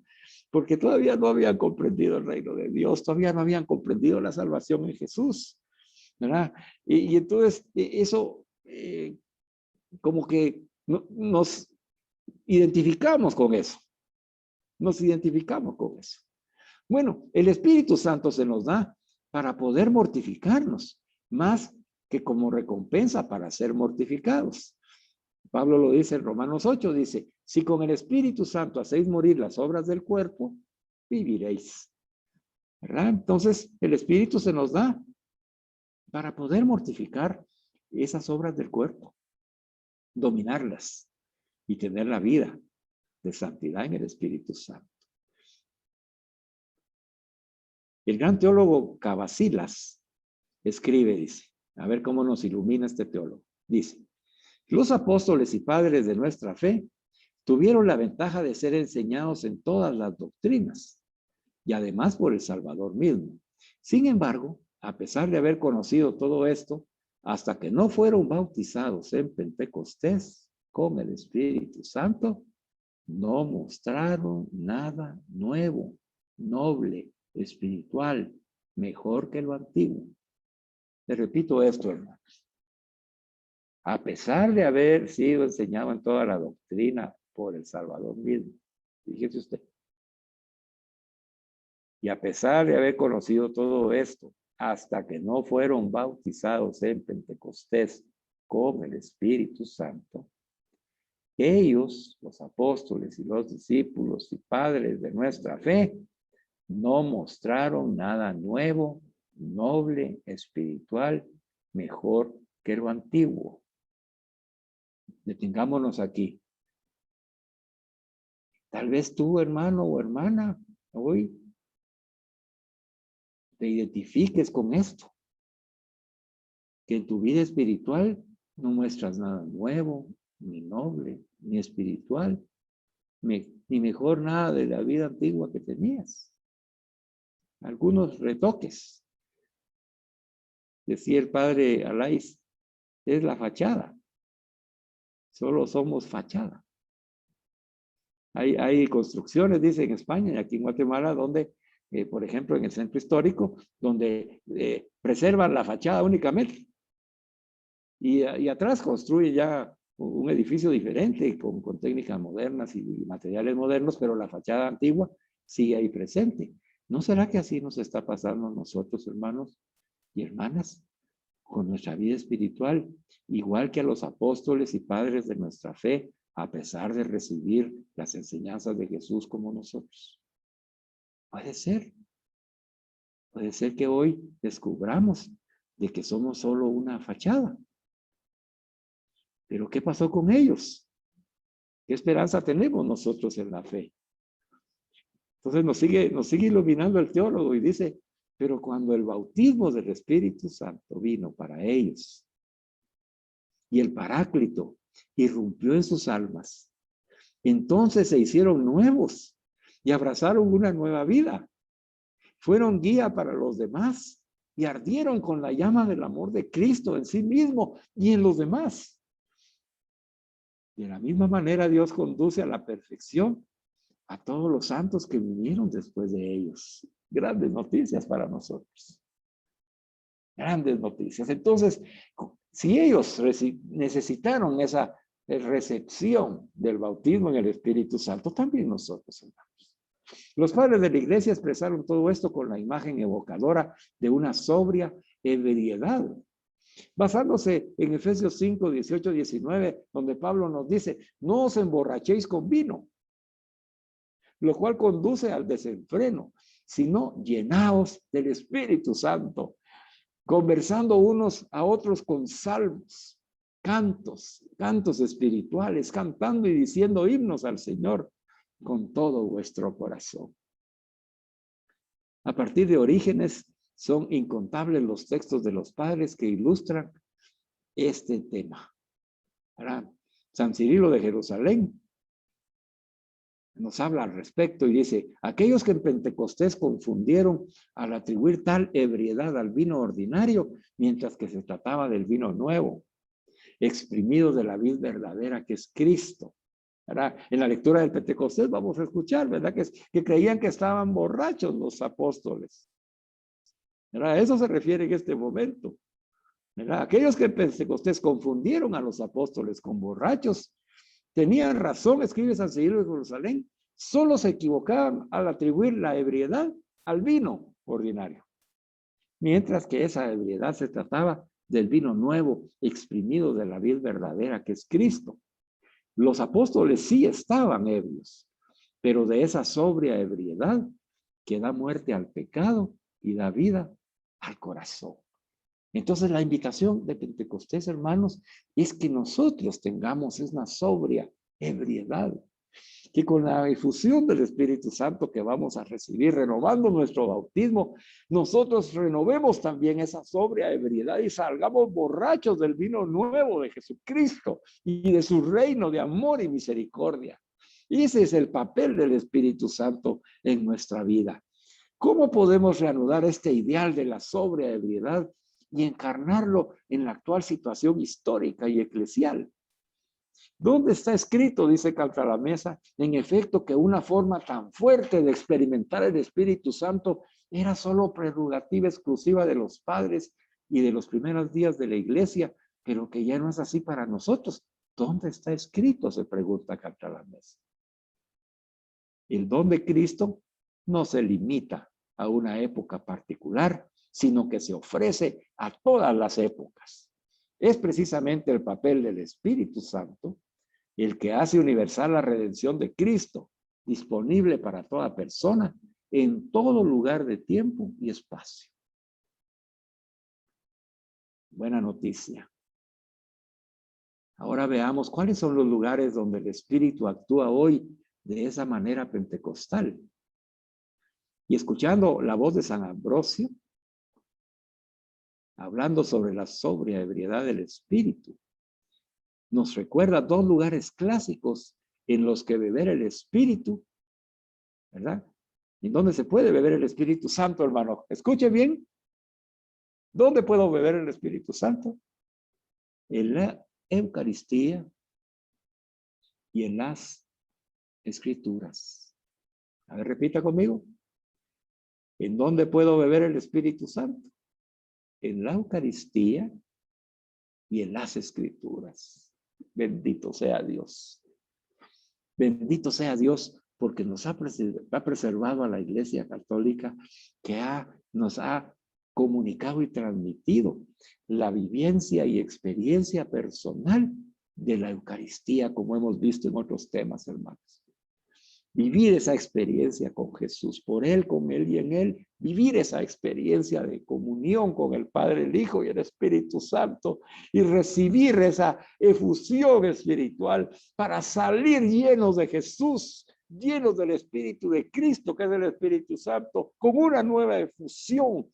Porque todavía no habían comprendido el reino de Dios, todavía no habían comprendido la salvación en Jesús, ¿verdad? Y entonces eso como que nos identificamos con eso. Nos identificamos con eso. Bueno, el Espíritu Santo se nos da para poder mortificarnos, más que como recompensa para ser mortificados. Pablo lo dice en Romanos 8, dice, si con el Espíritu Santo hacéis morir las obras del cuerpo, viviréis. ¿Verdad? Entonces, el Espíritu se nos da para poder mortificar esas obras del cuerpo, dominarlas y tener la vida de santidad en el Espíritu Santo. El gran teólogo Cavasilas escribe, dice, a ver cómo nos ilumina este teólogo. Dice, los apóstoles y padres de nuestra fe tuvieron la ventaja de ser enseñados en todas las doctrinas y además por el Salvador mismo. Sin embargo, a pesar de haber conocido todo esto, hasta que no fueron bautizados en Pentecostés con el Espíritu Santo, no mostraron nada nuevo, noble, espiritual, mejor que lo antiguo. Le repito esto, hermanos. A pesar de haber sido enseñado en toda la doctrina por el Salvador mismo, fíjese usted. Y a pesar de haber conocido todo esto, hasta que no fueron bautizados en Pentecostés con el Espíritu Santo, ellos, los apóstoles y los discípulos y padres de nuestra fe, no mostraron nada nuevo, noble, espiritual, mejor que lo antiguo. Detengámonos aquí. Tal vez tú, hermano o hermana, hoy te identifiques con esto, que en tu vida espiritual no muestras nada nuevo, ni noble, ni espiritual, ni mejor nada de la vida antigua que tenías. Algunos retoques. Decía el padre Alais, es la fachada. Solo somos fachada. Hay construcciones, dice, en España y aquí en Guatemala, donde, por ejemplo, en el centro histórico, donde preservan la fachada únicamente. Y atrás construye ya un edificio diferente, con técnicas modernas y materiales modernos, pero la fachada antigua sigue ahí presente. ¿No será que así nos está pasando a nosotros, hermanos y hermanas, con nuestra vida espiritual, igual que a los apóstoles y padres de nuestra fe, a pesar de recibir las enseñanzas de Jesús como nosotros? Puede ser. Puede ser que hoy descubramos de que somos solo una fachada. Pero ¿qué pasó con ellos? ¿Qué esperanza tenemos nosotros en la fe? Entonces nos sigue iluminando el teólogo y dice, pero cuando el bautismo del Espíritu Santo vino para ellos y el Paráclito irrumpió en sus almas, entonces se hicieron nuevos y abrazaron una nueva vida. Fueron guía para los demás y ardieron con la llama del amor de Cristo en sí mismo y en los demás. De la misma manera Dios conduce a la perfección a todos los santos que vinieron después de ellos. Grandes noticias para nosotros. Grandes noticias. Entonces, si ellos necesitaron esa recepción del bautismo en el Espíritu Santo, también nosotros, hermanos. Los padres de la iglesia expresaron todo esto con la imagen evocadora de una sobria ebriedad, basándose en Efesios 5, 18, 19, donde Pablo nos dice, no os emborrachéis con vino, lo cual conduce al desenfreno, sino llenaos del Espíritu Santo, conversando unos a otros con salmos, cantos espirituales, cantando y diciendo himnos al Señor con todo vuestro corazón. A partir de Orígenes, son incontables los textos de los padres que ilustran este tema. Ahora, San Cirilo de Jerusalén nos habla al respecto y dice, aquellos que en Pentecostés confundieron al atribuir tal ebriedad al vino ordinario, mientras que se trataba del vino nuevo, exprimido de la vid verdadera que es Cristo. ¿Verdad? En la lectura del Pentecostés vamos a escuchar, ¿verdad? Que creían que estaban borrachos los apóstoles. ¿Verdad? A eso se refiere en este momento. ¿Verdad? Aquellos que en Pentecostés confundieron a los apóstoles con borrachos, tenían razón, escribe San Cirilo de Jerusalén, solo se equivocaban al atribuir la ebriedad al vino ordinario. Mientras que esa ebriedad se trataba del vino nuevo, exprimido de la vid verdadera que es Cristo. Los apóstoles sí estaban ebrios, pero de esa sobria ebriedad que da muerte al pecado y da vida al corazón. Entonces la invitación de Pentecostés, hermanos, es que nosotros tengamos una sobria ebriedad, que con la efusión del Espíritu Santo que vamos a recibir, renovando nuestro bautismo, nosotros renovemos también esa sobria ebriedad y salgamos borrachos del vino nuevo de Jesucristo y de su reino de amor y misericordia. Y ese es el papel del Espíritu Santo en nuestra vida. ¿Cómo podemos reanudar este ideal de la sobria ebriedad y encarnarlo en la actual situación histórica y eclesial? ¿Dónde está escrito, dice Cantalamessa, en efecto, que una forma tan fuerte de experimentar el Espíritu Santo era solo prerrogativa exclusiva de los padres y de los primeros días de la iglesia, pero que ya no es así para nosotros? ¿Dónde está escrito? Se pregunta Cantalamessa. El don de Cristo no se limita a una época particular, sino que se ofrece a todas las épocas. Es precisamente el papel del Espíritu Santo el que hace universal la redención de Cristo, disponible para toda persona, en todo lugar de tiempo y espacio. Buena noticia. Ahora veamos cuáles son los lugares donde el Espíritu actúa hoy de esa manera pentecostal. Y escuchando la voz de San Ambrosio, hablando sobre la sobriedad del espíritu, nos recuerda dos lugares clásicos en los que beber el espíritu, ¿verdad? ¿En dónde se puede beber el Espíritu Santo, hermano? Escuche bien. ¿Dónde puedo beber el Espíritu Santo? En la Eucaristía y en las Escrituras. A ver, repita conmigo. ¿En dónde puedo beber el Espíritu Santo? En la Eucaristía y en las Escrituras. Bendito sea Dios. Bendito sea Dios, porque nos ha preservado a la Iglesia Católica, que nos ha comunicado y transmitido la vivencia y experiencia personal de la Eucaristía, como hemos visto en otros temas, hermanos. Vivir esa experiencia con Jesús, por Él, con Él y en Él. Vivir esa experiencia de comunión con el Padre, el Hijo y el Espíritu Santo. Y recibir esa efusión espiritual para salir llenos de Jesús, llenos del Espíritu de Cristo, que es el Espíritu Santo, con una nueva efusión,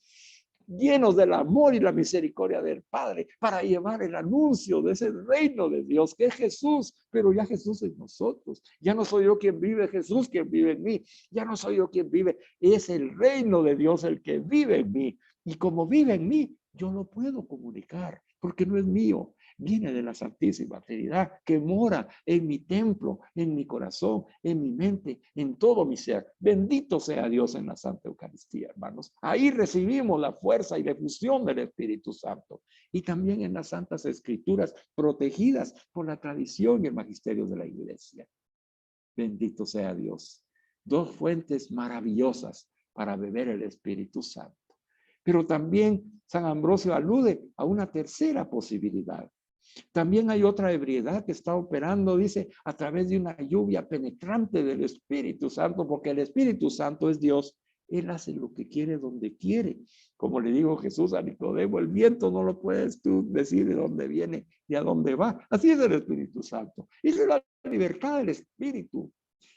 llenos del amor y la misericordia del Padre, para llevar el anuncio de ese reino de Dios, que es Jesús, pero ya Jesús es nosotros. Ya no soy yo quien vive, Jesús quien vive en mí. Ya no soy yo quien vive, es el reino de Dios el que vive en mí. Y como vive en mí, yo lo puedo comunicar, porque no es mío. Viene de la Santísima Trinidad, que mora en mi templo, en mi corazón, en mi mente, en todo mi ser. Bendito sea Dios en la Santa Eucaristía, hermanos. Ahí recibimos la fuerza y la efusión del Espíritu Santo. Y también en las Santas Escrituras, protegidas por la tradición y el magisterio de la Iglesia. Bendito sea Dios. Dos fuentes maravillosas para beber el Espíritu Santo. Pero también San Ambrosio alude a una tercera posibilidad. También hay otra ebriedad que está operando, dice, a través de una lluvia penetrante del Espíritu Santo, porque el Espíritu Santo es Dios. Él hace lo que quiere donde quiere. Como le dijo Jesús a Nicodemo, el viento no lo puedes tú decir de dónde viene y a dónde va. Así es el Espíritu Santo. Esa es la libertad del Espíritu.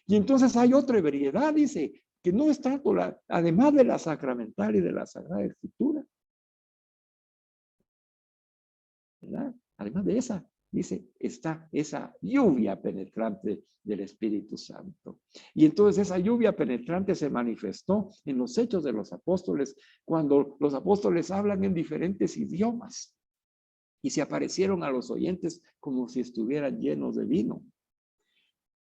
Y entonces hay otra ebriedad, dice, que no es tanto además de la sacramental y de la Sagrada Escritura, ¿verdad? Además de esa, dice, está esa lluvia penetrante del Espíritu Santo. Y entonces esa lluvia penetrante se manifestó en los Hechos de los Apóstoles, cuando los apóstoles hablan en diferentes idiomas y se aparecieron a los oyentes como si estuvieran llenos de vino,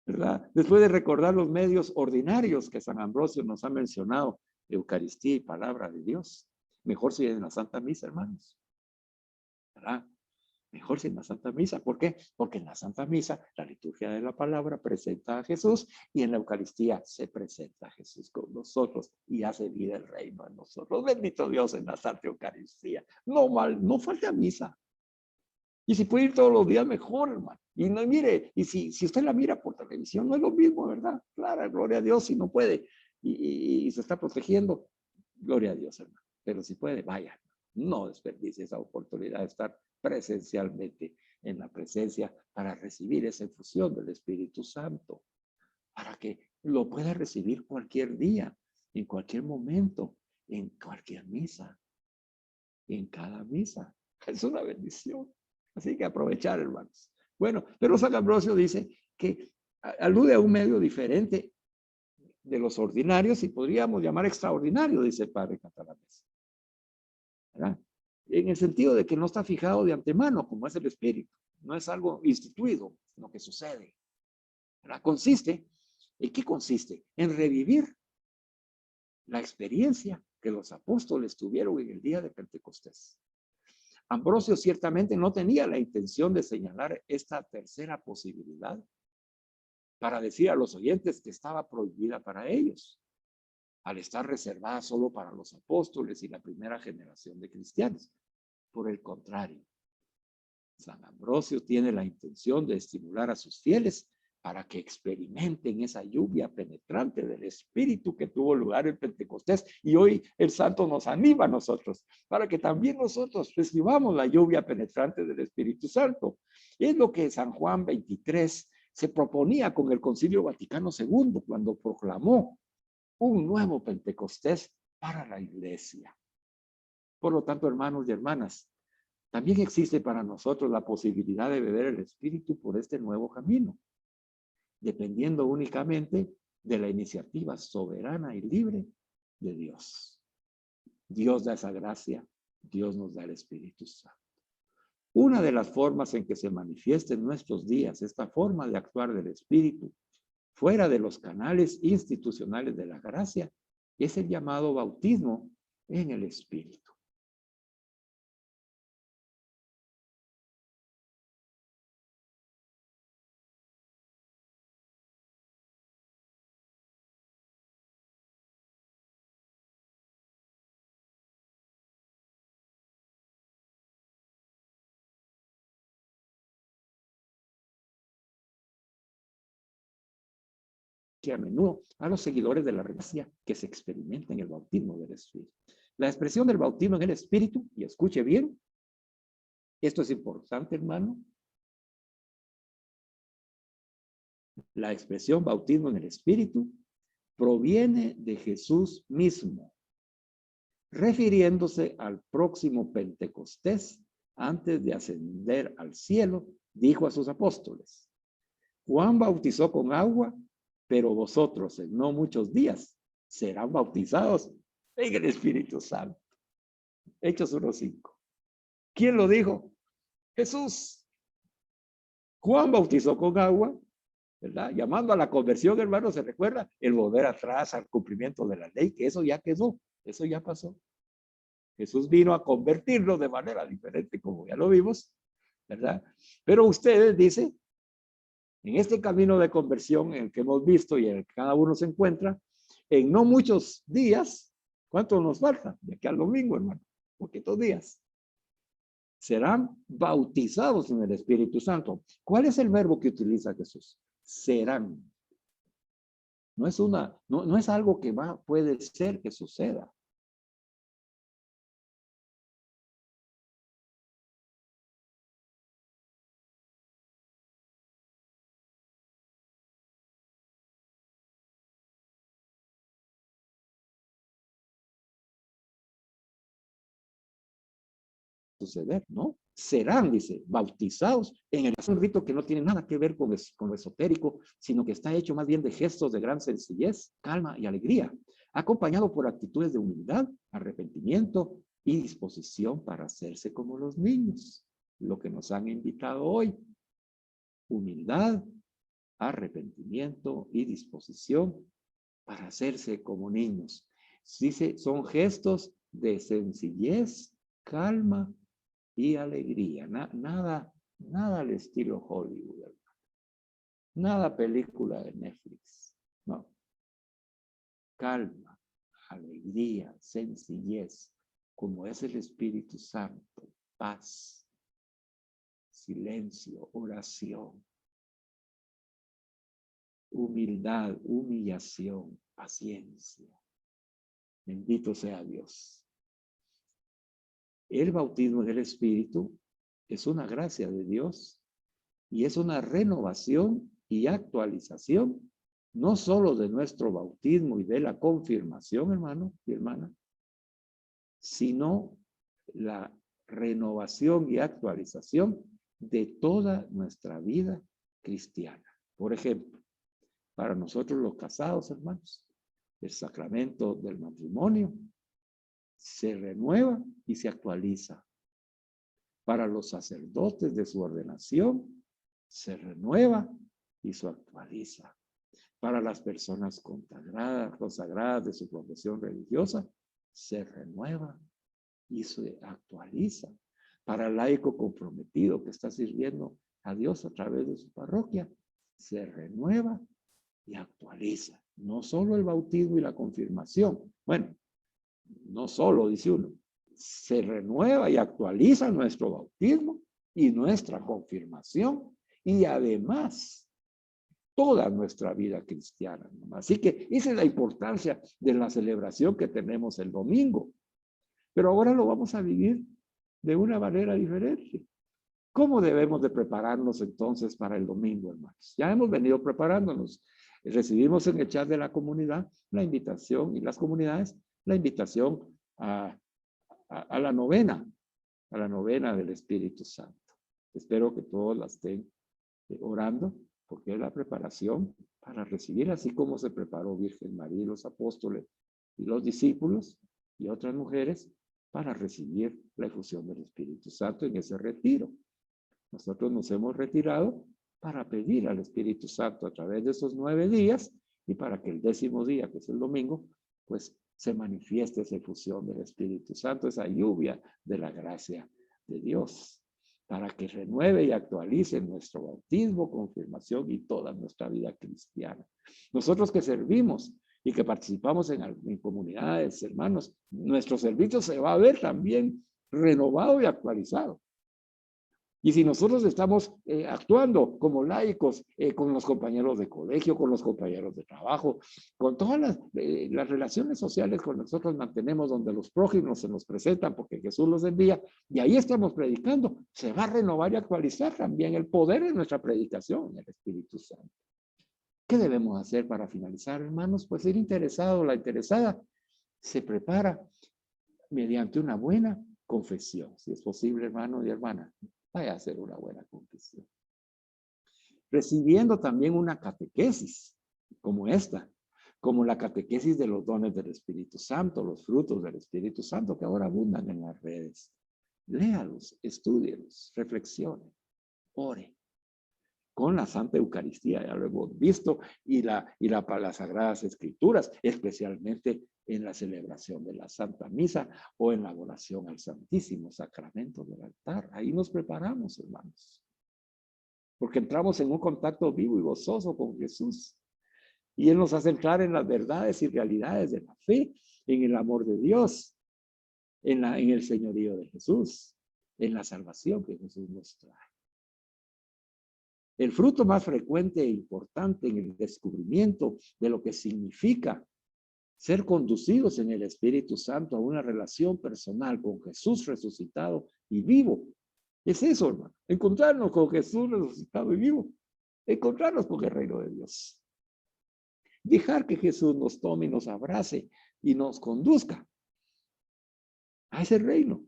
¿verdad? Después de recordar los medios ordinarios que San Ambrosio nos ha mencionado, Eucaristía y Palabra de Dios. Mejor si en la Santa Misa, hermanos, ¿verdad? Mejor sin la Santa Misa. ¿Por qué? Porque en la Santa Misa la liturgia de la palabra presenta a Jesús y en la Eucaristía se presenta a Jesús con nosotros y hace vida el reino en nosotros. Bendito Dios en la Santa Eucaristía. No falta misa. Y si puede ir todos los días, mejor, hermano. Y no, mire, y si usted la mira por televisión, no es lo mismo, ¿verdad? Claro, gloria a Dios, si no puede y se está protegiendo, gloria a Dios, hermano. Pero si puede, vaya. No desperdicie esa oportunidad de estar presencialmente en la presencia para recibir esa infusión del Espíritu Santo, para que lo pueda recibir cualquier día, en cualquier momento, en cualquier misa, en cada misa. Es una bendición. Así que aprovechar, hermanos. Bueno, pero San Ambrosio dice que alude a un medio diferente de los ordinarios y podríamos llamar extraordinario, dice el padre Catalanés. ¿Verdad? En el sentido de que no está fijado de antemano, como es el Espíritu. No es algo instituido, sino que sucede. ¿Verdad? ¿En qué consiste? En revivir la experiencia que los apóstoles tuvieron en el día de Pentecostés. Ambrosio ciertamente no tenía la intención de señalar esta tercera posibilidad para decir a los oyentes que estaba prohibida para ellos, al estar reservada solo para los apóstoles y la primera generación de cristianos. Por el contrario, San Ambrosio tiene la intención de estimular a sus fieles para que experimenten esa lluvia penetrante del Espíritu que tuvo lugar en Pentecostés. Y hoy el Santo nos anima a nosotros para que también nosotros recibamos la lluvia penetrante del Espíritu Santo. Es lo que San Juan 23 se proponía con el Concilio Vaticano II cuando proclamó un nuevo Pentecostés para la Iglesia. Por lo tanto, hermanos y hermanas, también existe para nosotros la posibilidad de beber el Espíritu por este nuevo camino, dependiendo únicamente de la iniciativa soberana y libre de Dios. Dios da esa gracia, Dios nos da el Espíritu Santo. Una de las formas en que se manifiesta en nuestros días esta forma de actuar del Espíritu, fuera de los canales institucionales de la gracia, es el llamado bautismo en el Espíritu. Que a menudo a los seguidores de la gracia que se experimenta en el bautismo del Espíritu. La expresión del bautismo en el Espíritu, y escuche bien, esto es importante, hermano. La expresión bautismo en el Espíritu proviene de Jesús mismo, refiriéndose al próximo Pentecostés, antes de ascender al cielo, dijo a sus apóstoles: Juan bautizó con agua, pero vosotros en no muchos días serán bautizados en el Espíritu Santo. Hechos 1:5. ¿Quién lo dijo? Jesús. Juan bautizó con agua, ¿verdad? Llamando a la conversión, hermano, se recuerda el volver atrás al cumplimiento de la ley, que eso ya quedó, eso ya pasó. Jesús vino a convertirlo de manera diferente, como ya lo vimos, ¿verdad? Pero ustedes, dice, en este camino de conversión en el que hemos visto y en el que cada uno se encuentra, en no muchos días, ¿cuánto nos falta? De aquí al domingo, hermano, poquitos días. Serán bautizados en el Espíritu Santo. ¿Cuál es el verbo que utiliza Jesús? Serán. No es algo que puede ser que suceda. Suceder, ¿no? Serán, dice, bautizados en el rito que no tiene nada que ver con lo esotérico, sino que está hecho más bien de gestos de gran sencillez, calma y alegría, acompañado por actitudes de humildad, arrepentimiento y disposición para hacerse como los niños, lo que nos han invitado hoy. Humildad, arrepentimiento y disposición para hacerse como niños. Dice, son gestos de sencillez, calma y alegría. Nada al estilo Hollywood, hermano. Nada película de Netflix. No. Calma, alegría, sencillez, como es el Espíritu Santo, paz, silencio, oración, humildad, humillación, paciencia. Bendito sea Dios. El bautismo en el Espíritu es una gracia de Dios y es una renovación y actualización, no solo de nuestro bautismo y de la confirmación, hermano y hermana, sino la renovación y actualización de toda nuestra vida cristiana. Por ejemplo, para nosotros los casados, hermanos, el sacramento del matrimonio se renueva y se actualiza. Para los sacerdotes de su ordenación, se renueva y se actualiza. Para las personas consagradas de su profesión religiosa, se renueva y se actualiza. Para el laico comprometido que está sirviendo a Dios a través de su parroquia, se renueva y actualiza. No solo el bautismo y la confirmación. Bueno, no solo, dice uno, se renueva y actualiza nuestro bautismo y nuestra confirmación y además toda nuestra vida cristiana. Así que esa es la importancia de la celebración que tenemos el domingo. Pero ahora lo vamos a vivir de una manera diferente. ¿Cómo debemos de prepararnos entonces para el domingo, hermanos? Ya hemos venido preparándonos. Recibimos en el chat de la comunidad la invitación y las comunidades la invitación a a la novena del Espíritu Santo. Espero que todos la estén orando, porque es la preparación para recibir, así como se preparó Virgen María y los apóstoles y los discípulos y otras mujeres para recibir la efusión del Espíritu Santo en ese retiro. Nosotros nos hemos retirado para pedir al Espíritu Santo a través de esos 9 días y para que el 10º día, que es el domingo, pues se manifieste esa efusión del Espíritu Santo, esa lluvia de la gracia de Dios, para que renueve y actualice nuestro bautismo, confirmación y toda nuestra vida cristiana. Nosotros que servimos y que participamos en comunidades, hermanos, nuestro servicio se va a ver también renovado y actualizado. Y si nosotros estamos actuando como laicos, con los compañeros de colegio, con los compañeros de trabajo, con todas las relaciones sociales que nosotros mantenemos, donde los prójimos se nos presentan porque Jesús los envía, y ahí estamos predicando, se va a renovar y actualizar también el poder de nuestra predicación, el Espíritu Santo. ¿Qué debemos hacer para finalizar, hermanos? Pues el interesado, la interesada, se prepara mediante una buena confesión. Si es posible, hermano y hermana, vaya a hacer una buena confesión. Recibiendo también una catequesis como esta, como la catequesis de los dones del Espíritu Santo, los frutos del Espíritu Santo que ahora abundan en las redes. Léalos, estúdielos, reflexione, ore. Con la Santa Eucaristía, ya lo hemos visto, y las Sagradas Escrituras, especialmente en la celebración de la Santa Misa o en la oración al Santísimo Sacramento del altar. Ahí nos preparamos, hermanos, porque entramos en un contacto vivo y gozoso con Jesús. Y Él nos hace entrar en las verdades y realidades de la fe, en el amor de Dios, en el señorío de Jesús, en la salvación que Jesús nos trae. El fruto más frecuente e importante en el descubrimiento de lo que significa ser conducidos en el Espíritu Santo a una relación personal con Jesús resucitado y vivo. Es eso, hermano. Encontrarnos con Jesús resucitado y vivo. Encontrarnos con el reino de Dios. Dejar que Jesús nos tome y nos abrace y nos conduzca a ese reino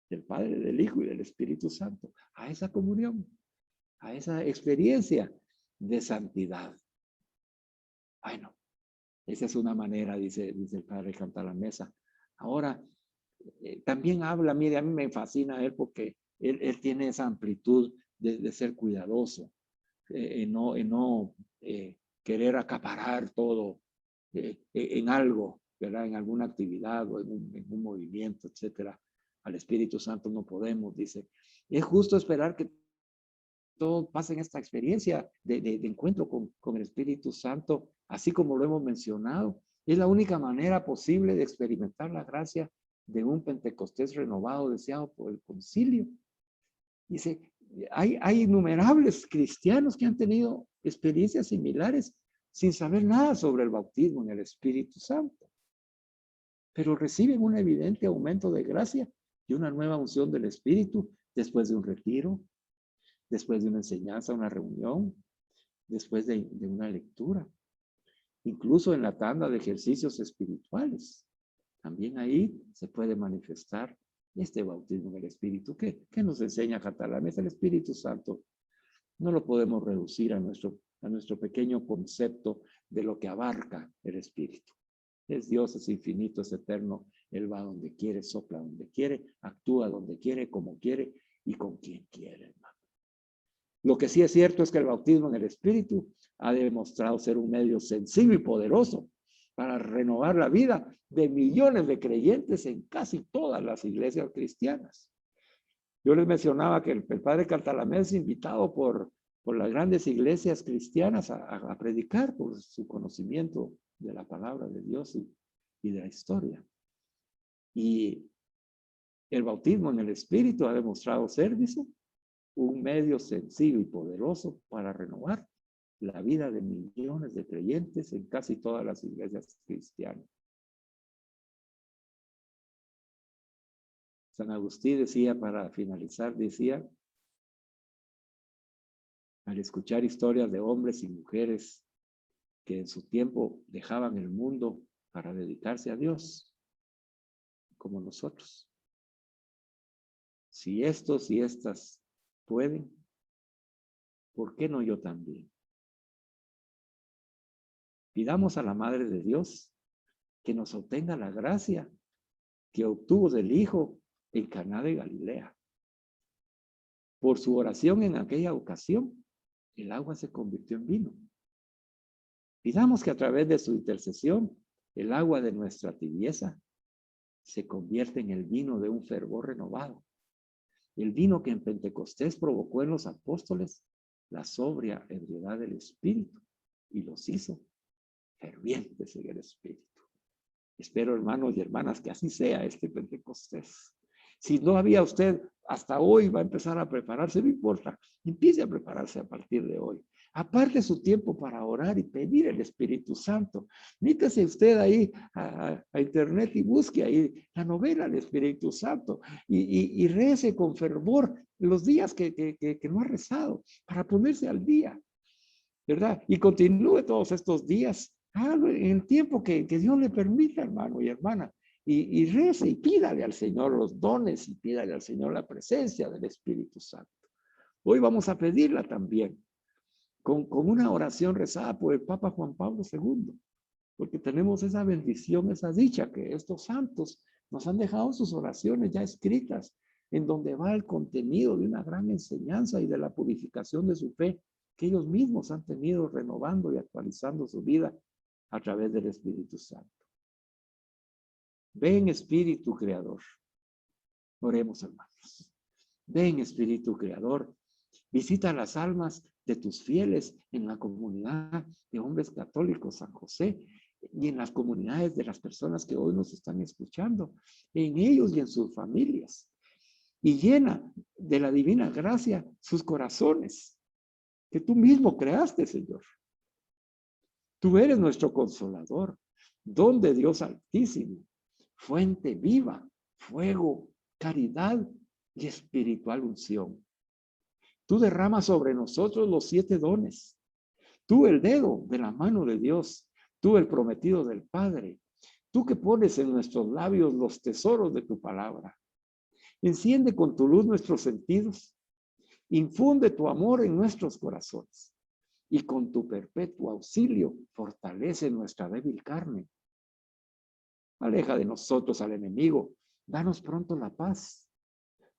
del Padre, del Hijo y del Espíritu Santo, a esa comunión, a esa experiencia de santidad. Bueno, esa es una manera, dice el Padre Cantalamessa. Ahora, también habla, mire, a mí me fascina él porque él tiene esa amplitud de ser cuidadoso, en no querer acaparar todo en algo, ¿verdad? En alguna actividad o en un movimiento, etcétera. Al Espíritu Santo no podemos, dice. Es justo esperar que todos pasen esta experiencia de encuentro con el Espíritu Santo, así como lo hemos mencionado. Es la única manera posible de experimentar la gracia de un Pentecostés renovado, deseado por el concilio. Dice, hay innumerables cristianos que han tenido experiencias similares sin saber nada sobre el bautismo en el Espíritu Santo, pero reciben un evidente aumento de gracia y una nueva unción del Espíritu después de un retiro, después de una enseñanza, una reunión, después de una lectura, incluso en la tanda de ejercicios espirituales. También ahí se puede manifestar este bautismo en el Espíritu. ¿Qué nos enseña Cantalamessa? El Espíritu Santo no lo podemos reducir a nuestro pequeño concepto de lo que abarca el Espíritu. Es Dios, es infinito, es eterno. Él va donde quiere, sopla donde quiere, actúa donde quiere, como quiere y con quien quiere, hermano. Lo que sí es cierto es que el bautismo en el Espíritu ha demostrado ser un medio sencillo y poderoso para renovar la vida de millones de creyentes en casi todas las iglesias cristianas. Yo les mencionaba que el padre Cantalamessa es invitado por las grandes iglesias cristianas a predicar por su conocimiento de la palabra de Dios y de la historia. Y el bautismo en el Espíritu ha demostrado ser, dice, un medio sencillo y poderoso para renovar la vida de millones de creyentes en casi todas las iglesias cristianas. San Agustín decía, para finalizar, decía, al escuchar historias de hombres y mujeres que en su tiempo dejaban el mundo para dedicarse a Dios, como nosotros. Si estos y estas pueden, ¿por qué no yo también? Pidamos a la Madre de Dios que nos obtenga la gracia que obtuvo del Hijo en Caná de Galilea. Por su oración en aquella ocasión, el agua se convirtió en vino. Pidamos que a través de su intercesión, el agua de nuestra tibieza se convierta en el vino de un fervor renovado. El vino que en Pentecostés provocó en los apóstoles la sobria ebriedad del Espíritu y los hizo fervientes en el Espíritu. Espero, hermanos y hermanas, que así sea este Pentecostés. Si no había usted, hasta hoy va a empezar a prepararse, no importa, empiece a prepararse a partir de hoy. Aparte su tiempo para orar y pedir el Espíritu Santo. Mítase usted ahí a internet y busque ahí la novela del Espíritu Santo y rece con fervor los días que no ha rezado para ponerse al día, ¿verdad? Y continúe todos estos días, hágalo en el tiempo que Dios le permita, hermano y hermana. Y rece y pídale al Señor los dones y pídale al Señor la presencia del Espíritu Santo. Hoy vamos a pedirla también con una oración rezada por el Papa Juan Pablo II, porque tenemos esa bendición, esa dicha que estos santos nos han dejado sus oraciones ya escritas, en donde va el contenido de una gran enseñanza y de la purificación de su fe que ellos mismos han tenido renovando y actualizando su vida a través del Espíritu Santo. Ven Espíritu Creador. Oremos, hermanos. Ven Espíritu Creador. Visita las almas de tus fieles en la comunidad de hombres católicos San José y en las comunidades de las personas que hoy nos están escuchando, en ellos y en sus familias. Y llena de la divina gracia sus corazones, que tú mismo creaste, Señor. Tú eres nuestro consolador, don de Dios Altísimo, fuente viva, fuego, caridad y espiritual unción. Tú derramas sobre nosotros los 7 dones. Tú el dedo de la mano de Dios. Tú el prometido del Padre. Tú que pones en nuestros labios los tesoros de tu palabra. Enciende con tu luz nuestros sentidos. Infunde tu amor en nuestros corazones. Y con tu perpetuo auxilio fortalece nuestra débil carne. Aleja de nosotros al enemigo. Danos pronto la paz.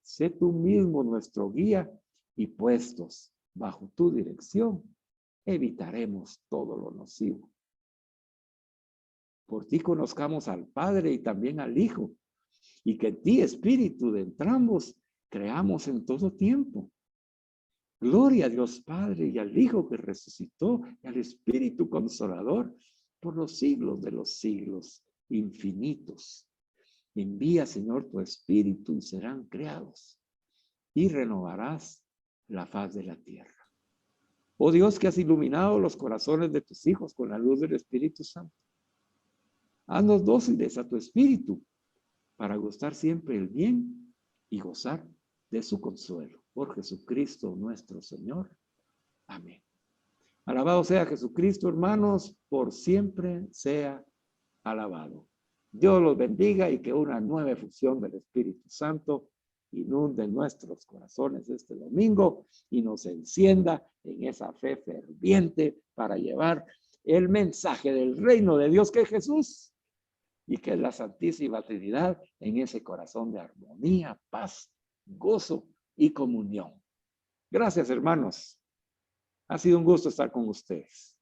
Sé tú mismo nuestro guía y puestos bajo tu dirección, evitaremos todo lo nocivo. Por ti conozcamos al Padre y también al Hijo, y que en ti, Espíritu de entrambos, creamos en todo tiempo. Gloria a Dios Padre y al Hijo que resucitó y al Espíritu Consolador por los siglos de los siglos infinitos. Envía, Señor, tu Espíritu y serán creados y renovarás la faz de la tierra. Oh Dios, que has iluminado los corazones de tus hijos con la luz del Espíritu Santo. Haznos dóciles a tu Espíritu para gustar siempre el bien y gozar de su consuelo. Por Jesucristo nuestro Señor. Amén. Alabado sea Jesucristo, hermanos, por siempre sea alabado. Dios los bendiga y que una nueva efusión del Espíritu Santo inunde nuestros corazones este domingo y nos encienda en esa fe ferviente para llevar el mensaje del reino de Dios que es Jesús y que es la Santísima Trinidad en ese corazón de armonía, paz, gozo y comunión. Gracias, hermanos. Ha sido un gusto estar con ustedes.